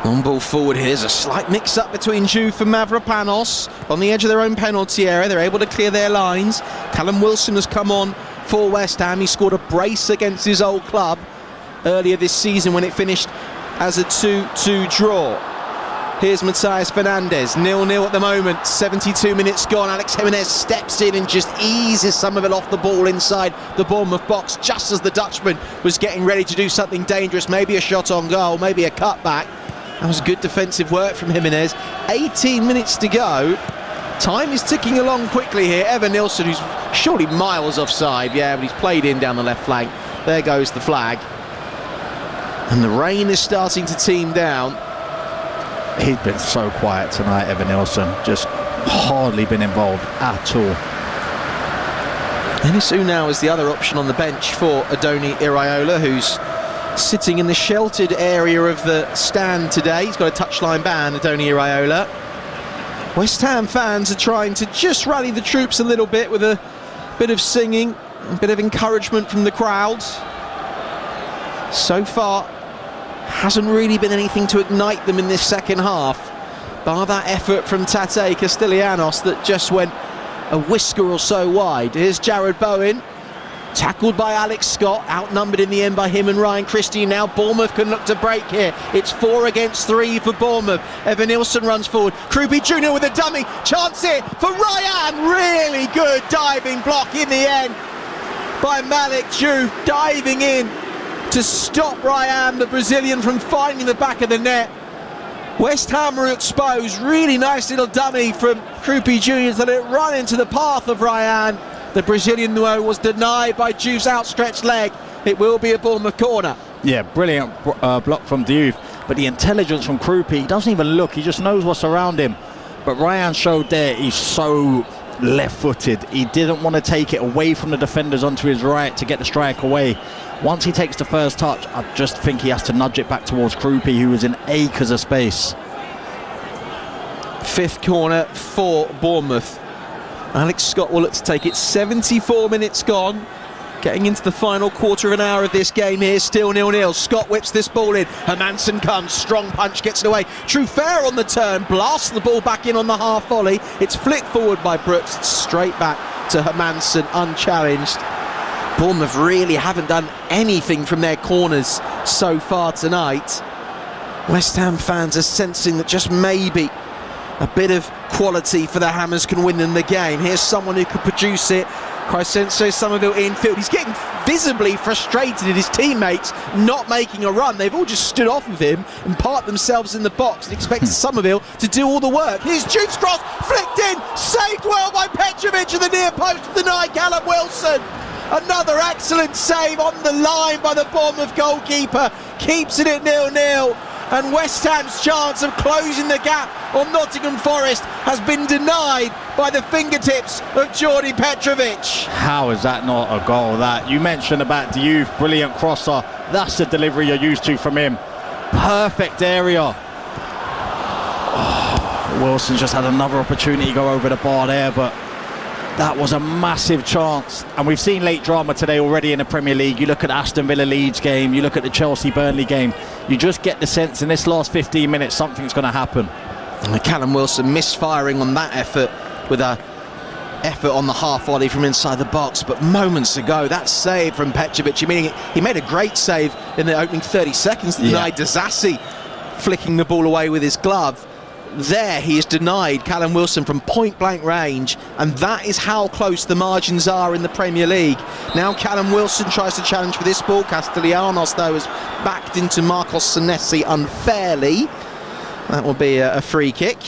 On ball forward, here's a slight mix-up between Juve and Mavropanos on the edge of their own penalty area. They're able to clear their lines. Callum Wilson has come on for West Ham. He scored a brace against his old club earlier this season when it finished as a 2-2 draw. Here's Matías Fernandes, 0-0 at the moment, 72 minutes gone. Alex Jimenez steps in and just eases some of it off the ball inside the Bournemouth box, just as the Dutchman was getting ready to do something dangerous, maybe a shot on goal, maybe a cutback. That was good defensive work from Jimenez. 18 minutes to go. Time is ticking along quickly here. Evan Nilsson, who's surely miles offside, yeah, but he's played in down the left flank. There goes the flag. And the rain is starting to team down. He's been so quiet tonight, Evan Nilsson. Just hardly been involved at all. Enis Unal is the other option on the bench for Adoni Iraola, who's sitting in the sheltered area of the stand today. He's got a touchline ban, Adoni Iraola. West Ham fans are trying to just rally the troops a little bit with a bit of singing, a bit of encouragement from the crowds. So far, hasn't really been anything to ignite them in this second half, bar that effort from Tate Castellanos that just went a whisker or so wide. Here's Jared Bowen, tackled by Alex Scott, outnumbered in the end by him and Ryan Christie. Now Bournemouth can look to break here. It's 4 against 3 for Bournemouth. Evan Nilsson runs forward. Krupi Jr. with a dummy. Chance here for Ryan. Really good diving block in the end by Malik Diouf, diving in to stop Ryan, the Brazilian, from finding the back of the net. West Ham are exposed. Really nice little dummy from Krupi Jr. to let it run into the path of Ryan. The Brazilian, though, was denied by Diouf's outstretched leg. It will be a Bournemouth corner. Yeah, brilliant block from Diouf. But the intelligence from Krupi, he doesn't even look. He just knows what's around him. But Ryan showed there he's so left-footed. He didn't want to take it away from the defenders onto his right to get the strike away. Once he takes the first touch, I just think he has to nudge it back towards Krupi, who was in acres of space. 5th corner for Bournemouth. Alex Scott will look to take it. 74 minutes gone. Getting into the final quarter of an hour of this game here, still 0-0. Scott whips this ball in. Hermansen comes, strong punch, gets it away. Truffert on the turn, blasts the ball back in on the half volley. It's flicked forward by Brooks, straight back to Hermansen, unchallenged. Bournemouth really haven't done anything from their corners so far tonight. West Ham fans are sensing that just maybe a bit of quality for the Hammers can win them the game. Here's someone who could produce it. Crescencio Somerville infield. He's getting visibly frustrated at his teammates not making a run. They've all just stood off of him and parked themselves in the box and expected Somerville to do all the work. Here's Diouf's cross, flicked in, saved well by Petrovic at the near post, denied Callum Wilson. Another excellent save on the line by the Bournemouth goalkeeper. Keeps it at 0-0. And West Ham's chance of closing the gap on Nottingham Forest has been denied by the fingertips of Jordi Petrovic. How is that not a goal? That you mentioned about Diouf, brilliant crosser. That's the delivery you're used to from him. Perfect area. Oh, Wilson's just had another opportunity to go over the bar there, but That was a massive chance, and we've seen late drama today already in the Premier League. You look at the Aston Villa Leeds game, you look at the Chelsea Burnley game, you just get the sense in this last 15 minutes something's going to happen. And Callum Wilson misfiring on that effort with a effort on the half volley from inside the box, but moments ago that save from Petrovic, he made a great save in the opening 30 seconds to deny Disasi flicking the ball away with his glove. There he is denied Callum Wilson from point blank range, and that is how close the margins are in the Premier League. Now Callum Wilson tries to challenge for this ball. Castellanos though has backed into Marcos Senesi unfairly. That will be a free kick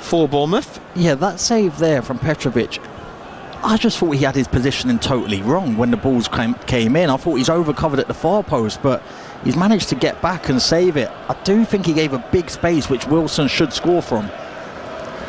for Bournemouth. Yeah, that save there from Petrovic, I just thought he had his positioning totally wrong when the balls came in. I thought he's overcovered at the far post, but he's managed to get back and save it. I do think he gave a big space which Wilson should score from,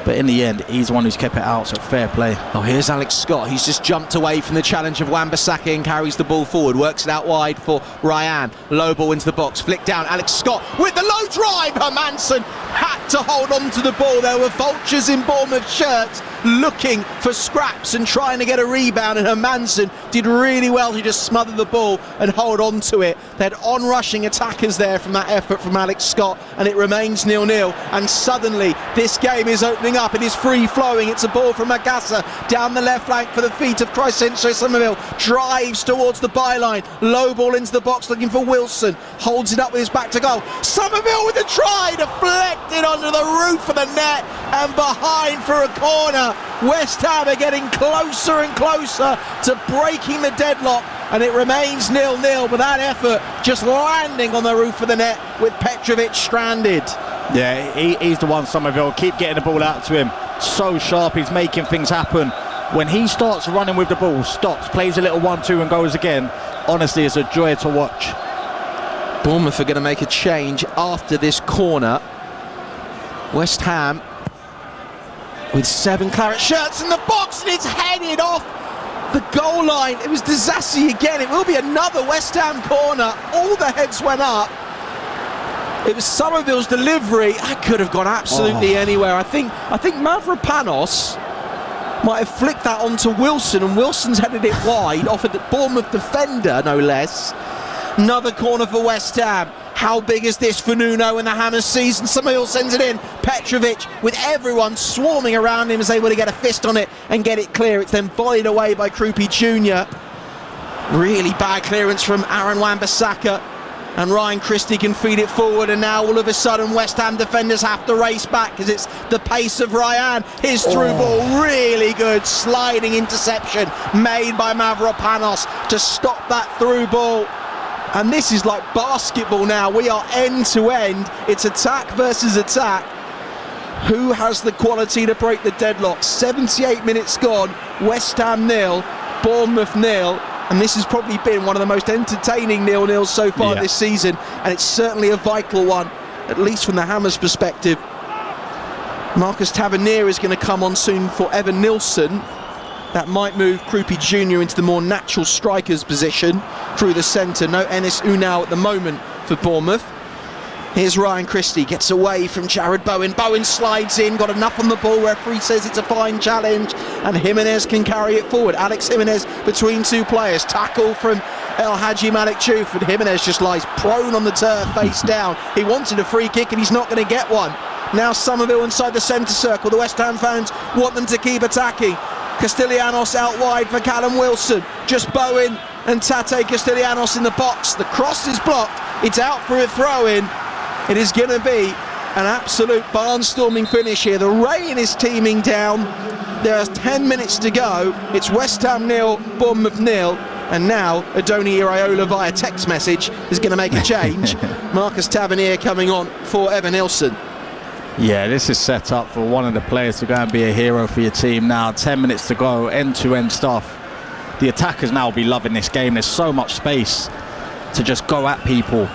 but in the end he's the one who's kept it out, so fair play. Oh, here's Alex Scott. He's just jumped away from the challenge of Wan-Bissaka and carries the ball forward, works it out wide for Ryan. Low ball into the box, flick down, Alex Scott with the low drive. Hermansen had to hold on to the ball. There were vultures in Bournemouth shirts looking for scraps and trying to get a rebound, and Hermansen did really well to just smother the ball and hold on to it. They had on-rushing attackers there from that effort from Alex Scott, and it remains 0-0, and suddenly this game is opening up. It is free-flowing. It's a ball from Magassa down the left flank for the feet of Crysencio Somerville, drives towards the byline, low ball into the box looking for Wilson, holds it up with his back to goal. Somerville with a try, deflected onto the roof of the net and behind for a corner. West Ham are getting closer and closer to breaking the deadlock, and it remains 0-0, but that effort just landing on the roof of the net with Petrovic stranded. Yeah, he's the one, Somerville. Keep getting the ball out to him. So sharp, he's making things happen. When he starts running with the ball, stops, plays a little 1-2 and goes again, honestly, it's a joy to watch. Bournemouth are going to make a change after this corner. West Ham with 7 claret shirts in the box, and it's headed off the goal line. It was Disasi again. It will be another West Ham corner. All the heads went up. It was Somerville's delivery. That could have gone absolutely anywhere. I think Mavropanos might have flicked that onto Wilson, and Wilson's headed it wide off a Bournemouth defender, no less. Another corner for West Ham. How big is this for Nuno in the Hammers season? Somerville sends it in. Petrovic, with everyone swarming around him, is able to get a fist on it and get it clear. It's then volleyed away by Krupi Jr. Really bad clearance from Aaron Wan-Bissaka, and Ryan Christie can feed it forward, and now all of a sudden West Ham defenders have to race back because it's the pace of Ryan. His through ball, really good sliding interception made by Mavropanos to stop that through ball. And this is like basketball now. We are end to end. It's attack versus attack. Who has the quality to break the deadlock? 78 minutes gone. West Ham 0, Bournemouth 0. And this has probably been one of the most entertaining 0-0s so far this season. And it's certainly a vital one, at least from the Hammers' perspective. Marcus Tavernier is going to come on soon for Evan Nilsson. That might move Krupi Jr. into the more natural striker's position through the centre. No Enis Unal at the moment for Bournemouth. Here's Ryan Christie, gets away from Jared Bowen. Bowen slides in, got enough on the ball. Referee says it's a fine challenge, and Jimenez can carry it forward. Alex Jimenez between two players. Tackle from El Hadji Malik Diouf, and Jimenez just lies prone on the turf, face down. He wanted a free kick, and he's not going to get one. Now Somerville inside the centre circle. The West Ham fans want them to keep attacking. Castellanos out wide for Callum Wilson. Just Bowen and Tate Castellanos in the box. The cross is blocked. It's out for a throw-in. It is going to be an absolute barnstorming finish here. The rain is teeming down. There are 10 minutes to go. It's West Ham 0, Bournemouth 0. And now Adoni Iraola via text message is going to make a change. Marcus Tavernier coming on for Evan Nilsson. Yeah, this is set up for one of the players to go and be a hero for your team now. 10 minutes to go, end-to-end stuff. The attackers now will be loving this game. There's so much space to just go at people.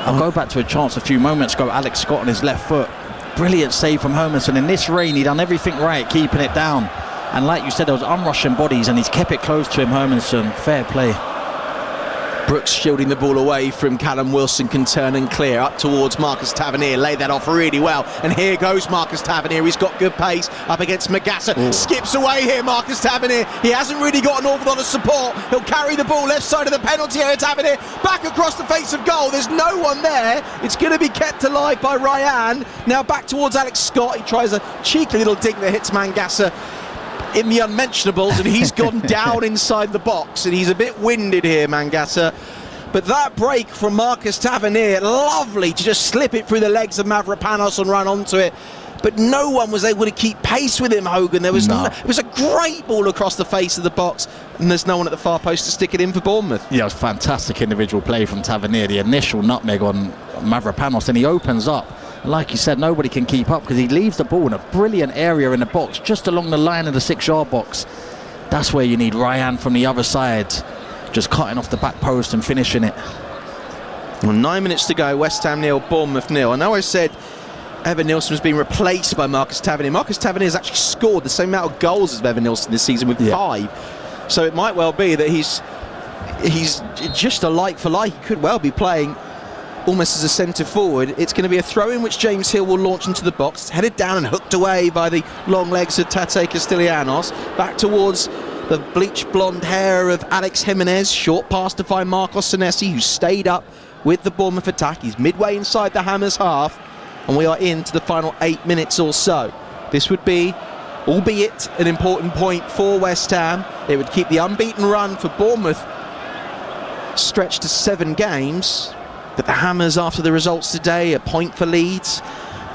I'll go back to a chance a few moments ago. Alex Scott on his left foot. Brilliant save from Hermansen. In this rain, he done everything right, keeping it down. And like you said, there was unrushing bodies, and he's kept it close to him, Hermansen. Fair play. Brooks shielding the ball away from Callum Wilson, can turn and clear up towards Marcus Tavernier, lay that off really well, and here goes Marcus Tavernier. He's got good pace up against Magassa. Skips away here, Marcus Tavernier. He hasn't really got an awful lot of support. He'll carry the ball left side of the penalty area. Tavernier back across the face of goal. There's no one there. It's going to be kept alive by Ryan. Now back towards Alex Scott. He tries a cheeky little dig that hits Mangasa in the unmentionables, and he's gone down inside the box, and he's a bit winded here, Mangasa. But that break from Marcus Tavernier, lovely to just slip it through the legs of Mavropanos and run onto it. But no one was able to keep pace with him, Hogan. There was it was a great ball across the face of the box, and there's no one at the far post to stick it in for Bournemouth. Yeah, it was fantastic individual play from Tavernier, the initial nutmeg on Mavropanos, and he opens up. Like you said, nobody can keep up because he leaves the ball in a brilliant area in the box, just along the line of the 6-yard box. That's where you need Ryan from the other side, just cutting off the back post and finishing it. Well, 9 minutes to go, West Ham 0, Bournemouth 0. I know I said Evan Nilsson has been replaced by Marcus Tavernier. Marcus Tavernier has actually scored the same amount of goals as Evan Nilsson this season with 5. So it might well be that he's just a like for like. He could well be playing almost as a centre forward. It's going to be a throw in which James Hill will launch into the box. It's headed down and hooked away by the long legs of Tate Castellanos. Back towards the bleached blonde hair of Alex Jimenez. Short pass to find Marcos Senesi, who stayed up with the Bournemouth attack. He's midway inside the Hammers half, and we are into the final 8 minutes or so. This would be, albeit an important point for West Ham, it would keep the unbeaten run for Bournemouth stretched to 7 games. But the Hammers, after the results today, a point for Leeds,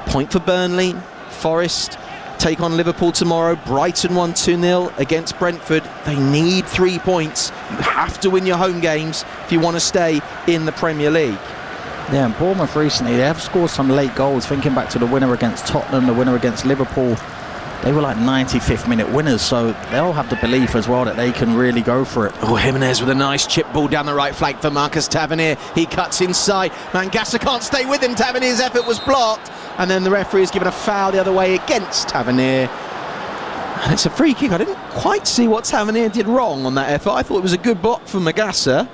point for Burnley, Forest take on Liverpool tomorrow, Brighton 1-2-0 against Brentford. They need 3 points. You have to win your home games if you want to stay in the Premier League. Yeah, and Bournemouth recently, they have scored some late goals. Thinking back to the winner against Tottenham, the winner against Liverpool, they were like 95th minute winners, so they'll have the belief as well that they can really go for it. Oh, Jimenez with a nice chip ball down the right flank for Marcus Tavernier. He cuts inside. Mangasa can't stay with him. Tavernier's effort was blocked, and then the referee has given a foul the other way against Tavernier. And it's a free kick. I didn't quite see what Tavernier did wrong on that effort. I thought it was a good block from Magassa.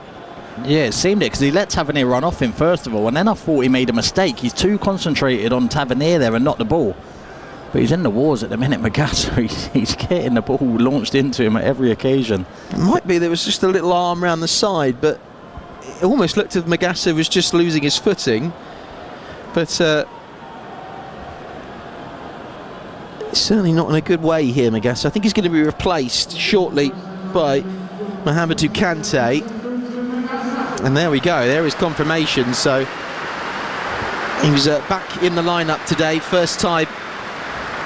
Yeah, it seemed it, because he let Tavernier run off him first of all, and then I thought he made a mistake. He's too concentrated on Tavernier there and not the ball. But he's in the wars at the minute, Magassa. He's getting the ball launched into him at every occasion. It might be there was just a little arm around the side, but it almost looked as if Magassa was just losing his footing. But certainly not in a good way here, Magassa. I think he's going to be replaced shortly by Mohamedou Kante. And there we go, there is confirmation. So he was back in the lineup today, first time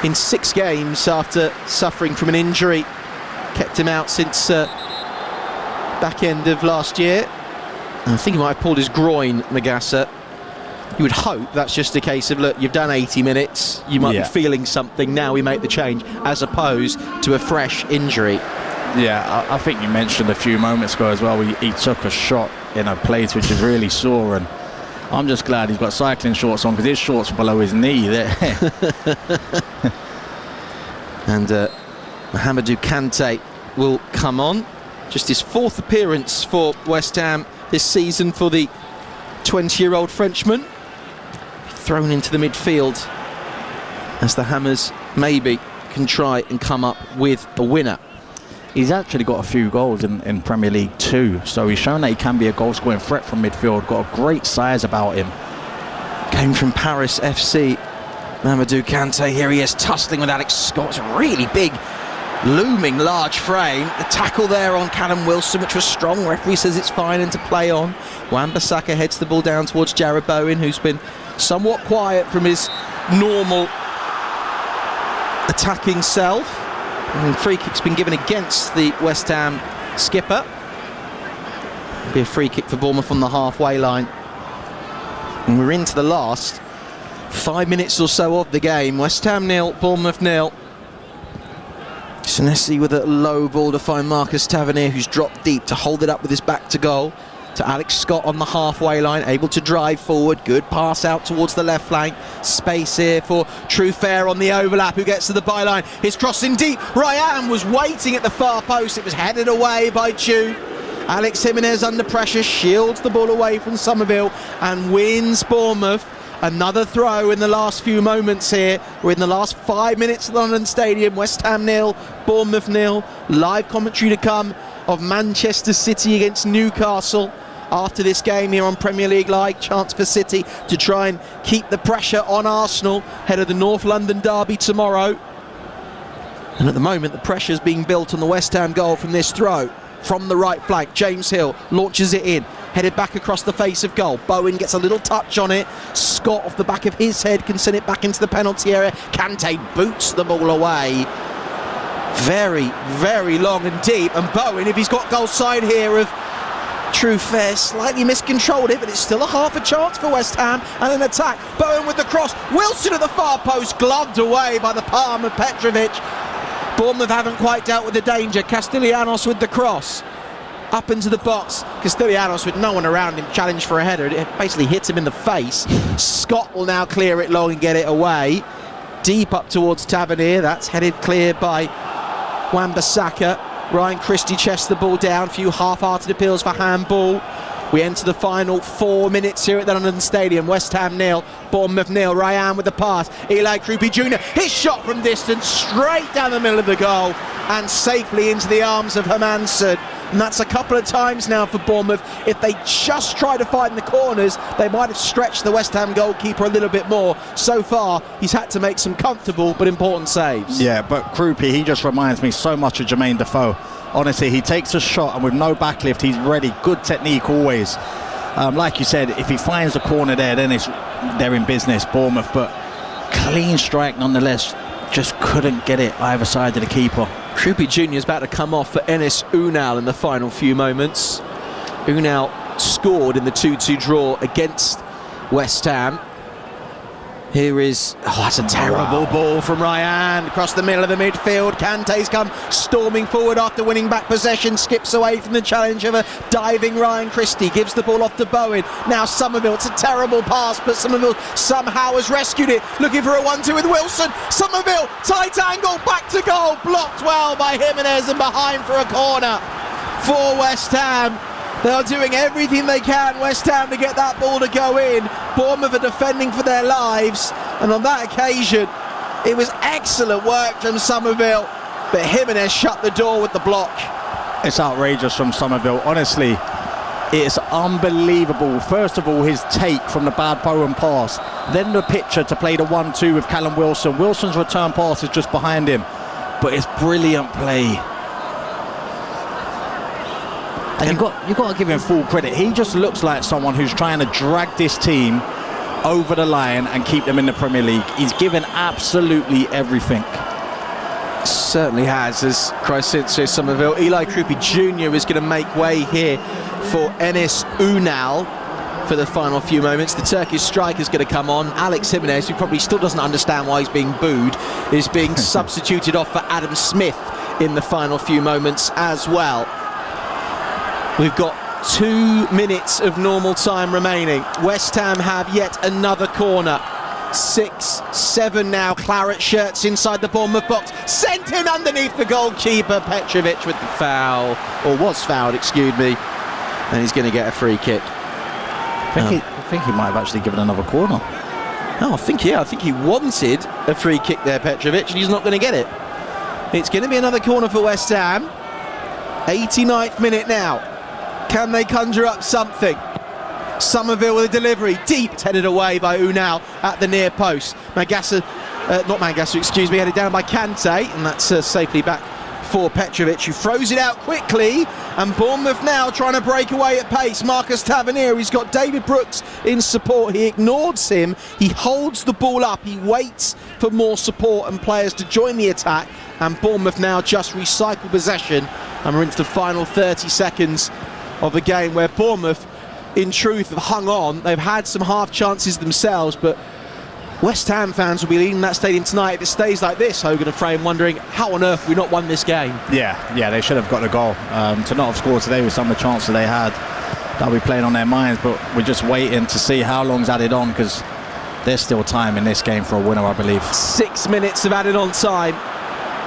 in 6 games after suffering from an injury. Kept him out since back end of last year. I think he might have pulled his groin, Magassa. You would hope that's just a case of, look, you've done 80 minutes, you might be feeling something, now we make the change, as opposed to a fresh injury. Yeah, I think you mentioned a few moments ago as well, he took a shot in a place which is really sore, and I'm just glad he's got cycling shorts on, because his shorts are below his knee there. And Mohamedou Kante will come on. Just his 4th appearance for West Ham this season for the 20-year-old Frenchman. Thrown into the midfield as the Hammers maybe can try and come up with a winner. He's actually got a few goals in Premier League too, so he's shown that he can be a goal-scoring threat from midfield. Got a great size about him. Came from Paris FC. Mohamedou Kante, here he is tussling with Alex Scott. It's a really big, looming, large frame. The tackle there on Callum Wilson, which was strong. Referee says it's fine and to play on. Wan-Bissaka heads the ball down towards Jarrod Bowen, who's been somewhat quiet from his normal attacking self. And free kick's been given against the West Ham skipper. It'll be a free kick for Bournemouth on the halfway line. And we're into the last 5 minutes or so of the game. West Ham 0, Bournemouth 0. Senesi with a low ball to find Marcus Tavernier, who's dropped deep to hold it up with his back to goal. To Alex Scott on the halfway line, able to drive forward. Good pass out towards the left flank. Space here for Truffert on the overlap, who gets to the byline. His crossing deep. Ryan was waiting at the far post. It was headed away by Chu. Alex Jimenez under pressure, shields the ball away from Somerville and wins Bournemouth. Another throw in the last few moments here. We're in the last 5 minutes at London Stadium. West Ham 0, Bournemouth 0. Live commentary to come of Manchester City against Newcastle after this game here on Premier League Live. Chance for City to try and keep the pressure on Arsenal ahead of the North London derby tomorrow. And at the moment the pressure's being built on the West Ham goal from this throw from the right flank. James Hill launches it in, headed back across the face of goal. Bowen gets a little touch on it. Scott off the back of his head can send it back into the penalty area. Kante boots the ball away. Very, very long and deep. And Bowen, if he's got goal side here of true fair, slightly miscontrolled it, but it's still a half a chance for West Ham and an attack. Bowen with the cross. Wilson at the far post, gloved away by the palm of Petrovic. Bournemouth haven't quite dealt with the danger. Castellanos with the cross. Up into the box. Castellanos with no one around him, challenged for a header. It basically hits him in the face. Scott will now clear it long and get it away. Deep up towards Tavernier. That's headed clear by Wan-Bissaka. Ryan Christie chests the ball down. Few half-hearted appeals for handball. We enter the final 4 minutes here at the London Stadium. West Ham 0, Bournemouth 0. Ryan with the pass. Eli Krupi Jr. His shot from distance, straight down the middle of the goal and safely into the arms of Hermansson. And that's a couple of times now for Bournemouth. If they just try to find the corners, they might have stretched the West Ham goalkeeper a little bit more. So far, he's had to make some comfortable but important saves. Yeah, but Krupi, he just reminds me so much of Jermaine Defoe. Honestly, he takes a shot and with no backlift, he's ready. Good technique always. Like you said, if he finds a corner there, then they're in business, Bournemouth. But clean strike nonetheless. Just couldn't get it either side of the keeper. Krupi Jr. is about to come off for Enis Unal in the final few moments. Unal scored in the 2-2 draw against West Ham. Here is, that's a terrible ball from Ryan across the middle of the midfield. Kante's come storming forward after winning back possession, skips away from the challenge of a diving Ryan Christie, gives the ball off to Bowen. Now Somerville, it's a terrible pass, but Somerville somehow has rescued it, looking for a 1-2 with Wilson. Somerville, tight angle, back to goal, blocked well by Jimenez and behind for a corner for West Ham. They are doing everything they can, West Ham, to get that ball to go in. Bournemouth are defending for their lives, and on that occasion it was excellent work from Somerville, but Jimenez shut the door with the block. It's outrageous from Somerville, honestly. It's unbelievable. First of all, his take from the bad Bowen pass, then the picture to play the 1-2 with Callum Wilson. Wilson's return pass is just behind him, but it's brilliant play. And you've got to give him full credit. He just looks like someone who's trying to drag this team over the line and keep them in the Premier League. He's given absolutely everything. Certainly has, as Crescencio Somerville. Eli Krupi Jr. is going to make way here for Enis Unal for the final few moments. The Turkish striker's going to come on. Alex Jimenez, who probably still doesn't understand why he's being booed, is being substituted off for Adam Smith in the final few moments as well. We've got 2 minutes of normal time remaining. West Ham have yet another corner. 6-7 now. Claret shirts inside the Bournemouth box. Sent in underneath the goalkeeper. Petrovic with the foul, or was fouled, excuse me. And he's going to get a free kick. I think he might have actually given another corner. Oh, I think he wanted a free kick there, Petrovic, and he's not going to get it. It's going to be another corner for West Ham. 89th minute now. Can they conjure up something? Somerville with a delivery, deep, headed away by Unal at the near post. Headed down by Kante, and that's safely back for Petrovic, who throws it out quickly. And Bournemouth now trying to break away at pace. Marcus Tavernier, he's got David Brooks in support. He ignores him. He holds the ball up. He waits for more support and players to join the attack. And Bournemouth now just recycle possession. And we're into the final 30 seconds of a game where Bournemouth, in truth, have hung on. They've had some half chances themselves, but West Ham fans will be leaving that stadium tonight if it stays like this, Hogan and Frame, wondering how on earth we not won this game. Yeah, they should have got a goal. To not have scored today with some of the chances they had, that'll be playing on their minds, but we're just waiting to see how long's added on, because there's still time in this game for a winner, I believe. 6 minutes of added on time.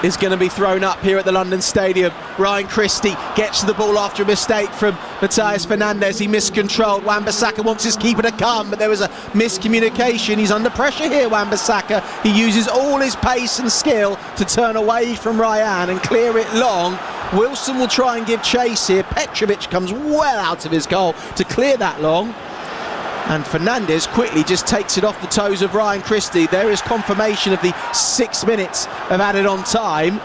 is going to be thrown up here at the London Stadium. Ryan Christie gets to the ball after a mistake from Matthias Fernandes. He miscontrolled. Wan-Bissaka wants his keeper to come, but there was a miscommunication. He's under pressure here, Wan-Bissaka. He uses all his pace and skill to turn away from Ryan and clear it long. Wilson will try and give chase here. Petrovic comes well out of his goal to clear that long. And Fernandes quickly just takes it off the toes of Ryan Christie. There is confirmation of the 6 minutes of added on time.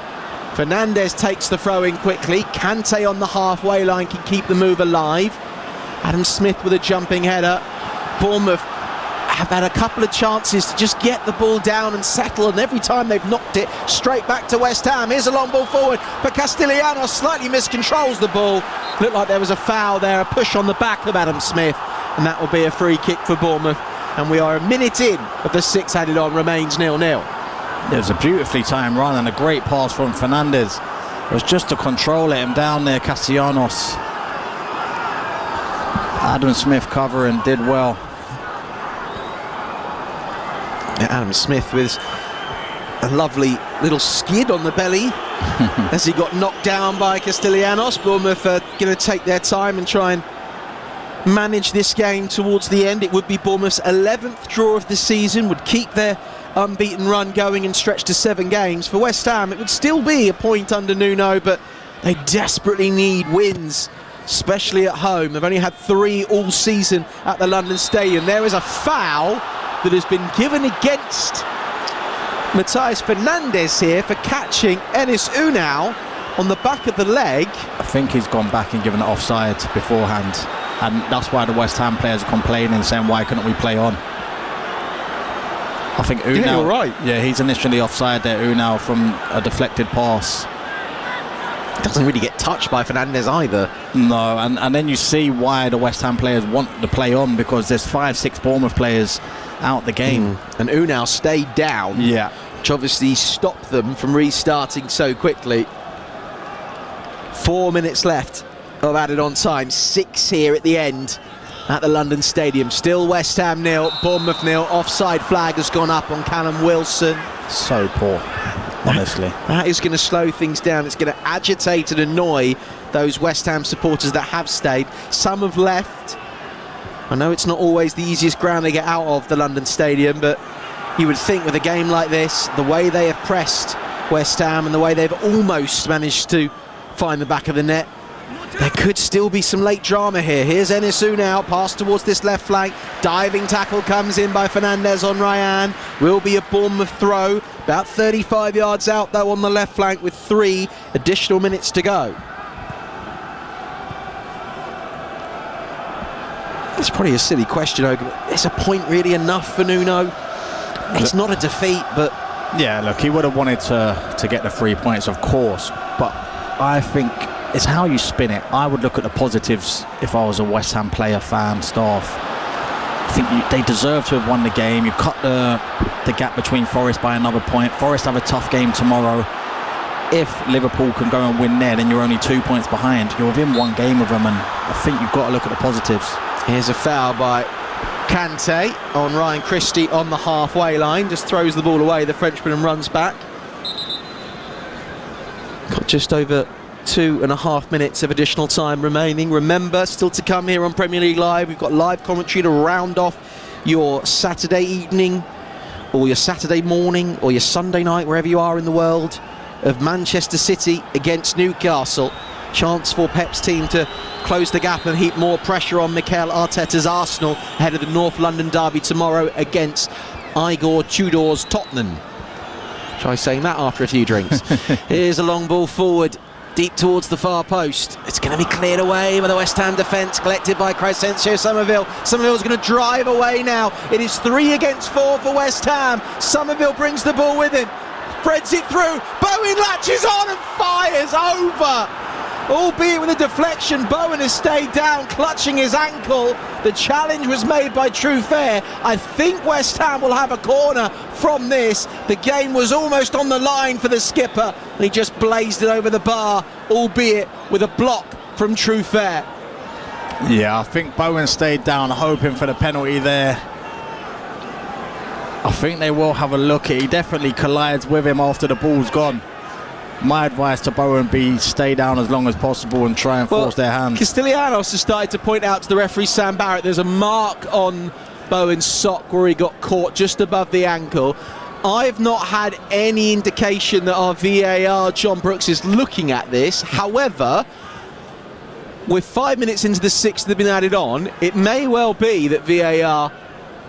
Fernandes takes the throw in quickly. Kante on the halfway line can keep the move alive. Adam Smith with a jumping header. Bournemouth have had a couple of chances to just get the ball down and settle, and every time they've knocked it straight back to West Ham. Here's a long ball forward, but Castellanos slightly miscontrols the ball. Looked like there was a foul there, a push on the back of Adam Smith, and that will be a free kick for Bournemouth. And we are a minute in of the 6 added on, remains 0-0. There's a beautifully timed run and a great pass from Fernandes. It was just to control it, him down there, Castellanos. Adam Smith covering, did well. Adam Smith with a lovely little skid on the belly as he got knocked down by Castellanos. Bournemouth are going to take their time and try and manage this game towards the end. It would be Bournemouth's 11th draw of the season, would keep their unbeaten run going and stretch to 7 games. For West Ham, it would still be a point under Nuno, but they desperately need wins, especially at home. They've only had 3 all season at the London Stadium. There is a foul that has been given against Matthias Fernandes here for catching Enis Unal on the back of the leg. I think he's gone back and given it offside beforehand, and that's why the West Ham players are complaining, saying why couldn't we play on. I think Unal, yeah, you're right. Yeah, he's initially offside there, Unal, from a deflected pass. Doesn't really get touched by Fernandes either. No, and then you see why the West Ham players want to play on, because there's 5-6 Bournemouth players out the game. And Unal stayed down, yeah, which obviously stopped them from restarting so quickly. 4 minutes left of added on time, 6 here at the end at the London Stadium. Still West Ham 0, Bournemouth 0. Offside flag has gone up on Callum Wilson. So poor, honestly. That is going to slow things down. It's going to agitate and annoy those West Ham supporters that have stayed. Some have left. I know it's not always the easiest ground they get out of, the London Stadium, but you would think with a game like this, the way they have pressed West Ham and the way they've almost managed to find the back of the net, there could still be some late drama here. Here's Enis Unal, pass towards this left flank. Diving tackle comes in by Fernandes on Ryan. Will be a Bournemouth throw. About 35 yards out though on the left flank with 3 additional minutes to go. It's probably a silly question, Hogan. Is a point really enough for Nuno? It's not a defeat, but... Yeah, look, he would have wanted to get the 3 points, of course, but I think it's how you spin it. I would look at the positives if I was a West Ham player, fan, staff. I think they deserve to have won the game. You cut the gap between Forest by another point. Forest have a tough game tomorrow. If Liverpool can go and win there, then you're only 2 points behind. You're within 1 game of them, and I think you've got to look at the positives. Here's a foul by Kante on Ryan Christie on the halfway line. Just throws the ball away, the Frenchman, and runs back. Got just over 2.5 minutes of additional time remaining. Remember, still to come here on Premier League Live, we've got live commentary to round off your Saturday evening or your Saturday morning or your Sunday night, wherever you are in the world, of Manchester City against Newcastle. Chance for Pep's team to close the gap and heap more pressure on Mikel Arteta's Arsenal ahead of the North London derby tomorrow against Igor Tudor's Tottenham. Try saying that after a few drinks. Here's a long ball forward, deep towards the far post. It's going to be cleared away by the West Ham defence, collected by Crescencio Somerville. Somerville's going to drive away now. It is 3 against 4 for West Ham. Somerville brings the ball with him, spreads it through. Bowen latches on and fires over. Albeit with a deflection, Bowen has stayed down, clutching his ankle. The challenge was made by Truffert. I think West Ham will have a corner from this. The game was almost on the line for the skipper, and he just blazed it over the bar, albeit with a block from Truffert. Yeah, I think Bowen stayed down, hoping for the penalty there. I think they will have a look at it. He definitely collides with him after the ball's gone. my advice to Bowen be stay down as long as possible and try and force their hands. Castellanos has started to point out to the referee Sam Barrett there's a mark on Bowen's sock where he got caught just above the ankle. I've not had any indication that our VAR, John Brooks, is looking at this. However, with 5 minutes into the sixth that have been added on, it may well be that VAR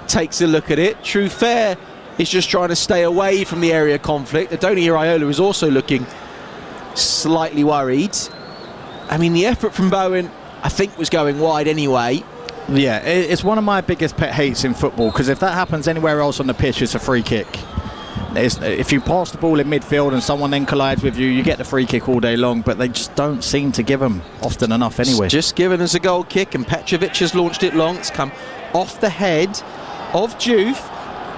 takes a look at it. True Fair is just trying to stay away from the area of conflict. Adoni Iraola is also looking slightly worried. I mean, the effort from Bowen, I think, was going wide anyway. Yeah, it's one of my biggest pet hates in football, because if that happens anywhere else on the pitch, it's a free kick. If you pass the ball in midfield and someone then collides with you, you get the free kick all day long, but they just don't seem to give them often enough anyway. It's just given us a goal kick, and Petrovic has launched it long. It's come off the head of Diouf.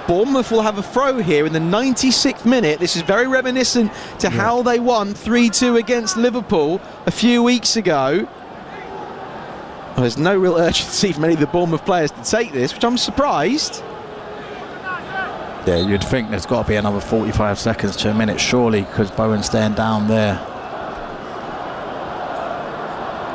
Bournemouth will have a throw here in the 96th minute. This is very reminiscent to how they won 3-2 against Liverpool a few weeks ago. Well, there's no real urgency from any of the Bournemouth players to take this, which I'm surprised. Yeah, you'd think there's got to be another 45 seconds to a minute, surely, because Bowen's staying down there.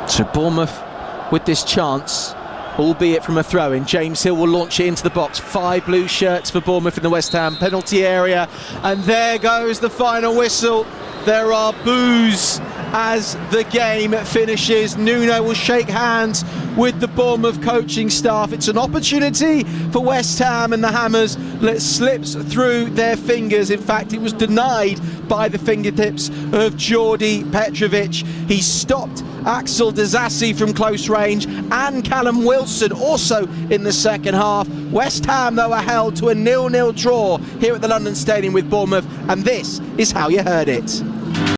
So Bournemouth with this chance, albeit from a throw-in. James Hill will launch it into the box. 5 blue shirts for Bournemouth in the West Ham penalty area, and there goes the final whistle. There are boos as the game finishes. Nuno will shake hands with the Bournemouth coaching staff. It's an opportunity for West Ham, and the Hammers slips through their fingers. In fact, it was denied by the fingertips of Jordi Petrovic. He stopped Axel Disasi from close range, and Callum Wilson also in the second half. West Ham, though, are held to a 0-0 draw here at the London Stadium with Bournemouth, and this is how you heard it.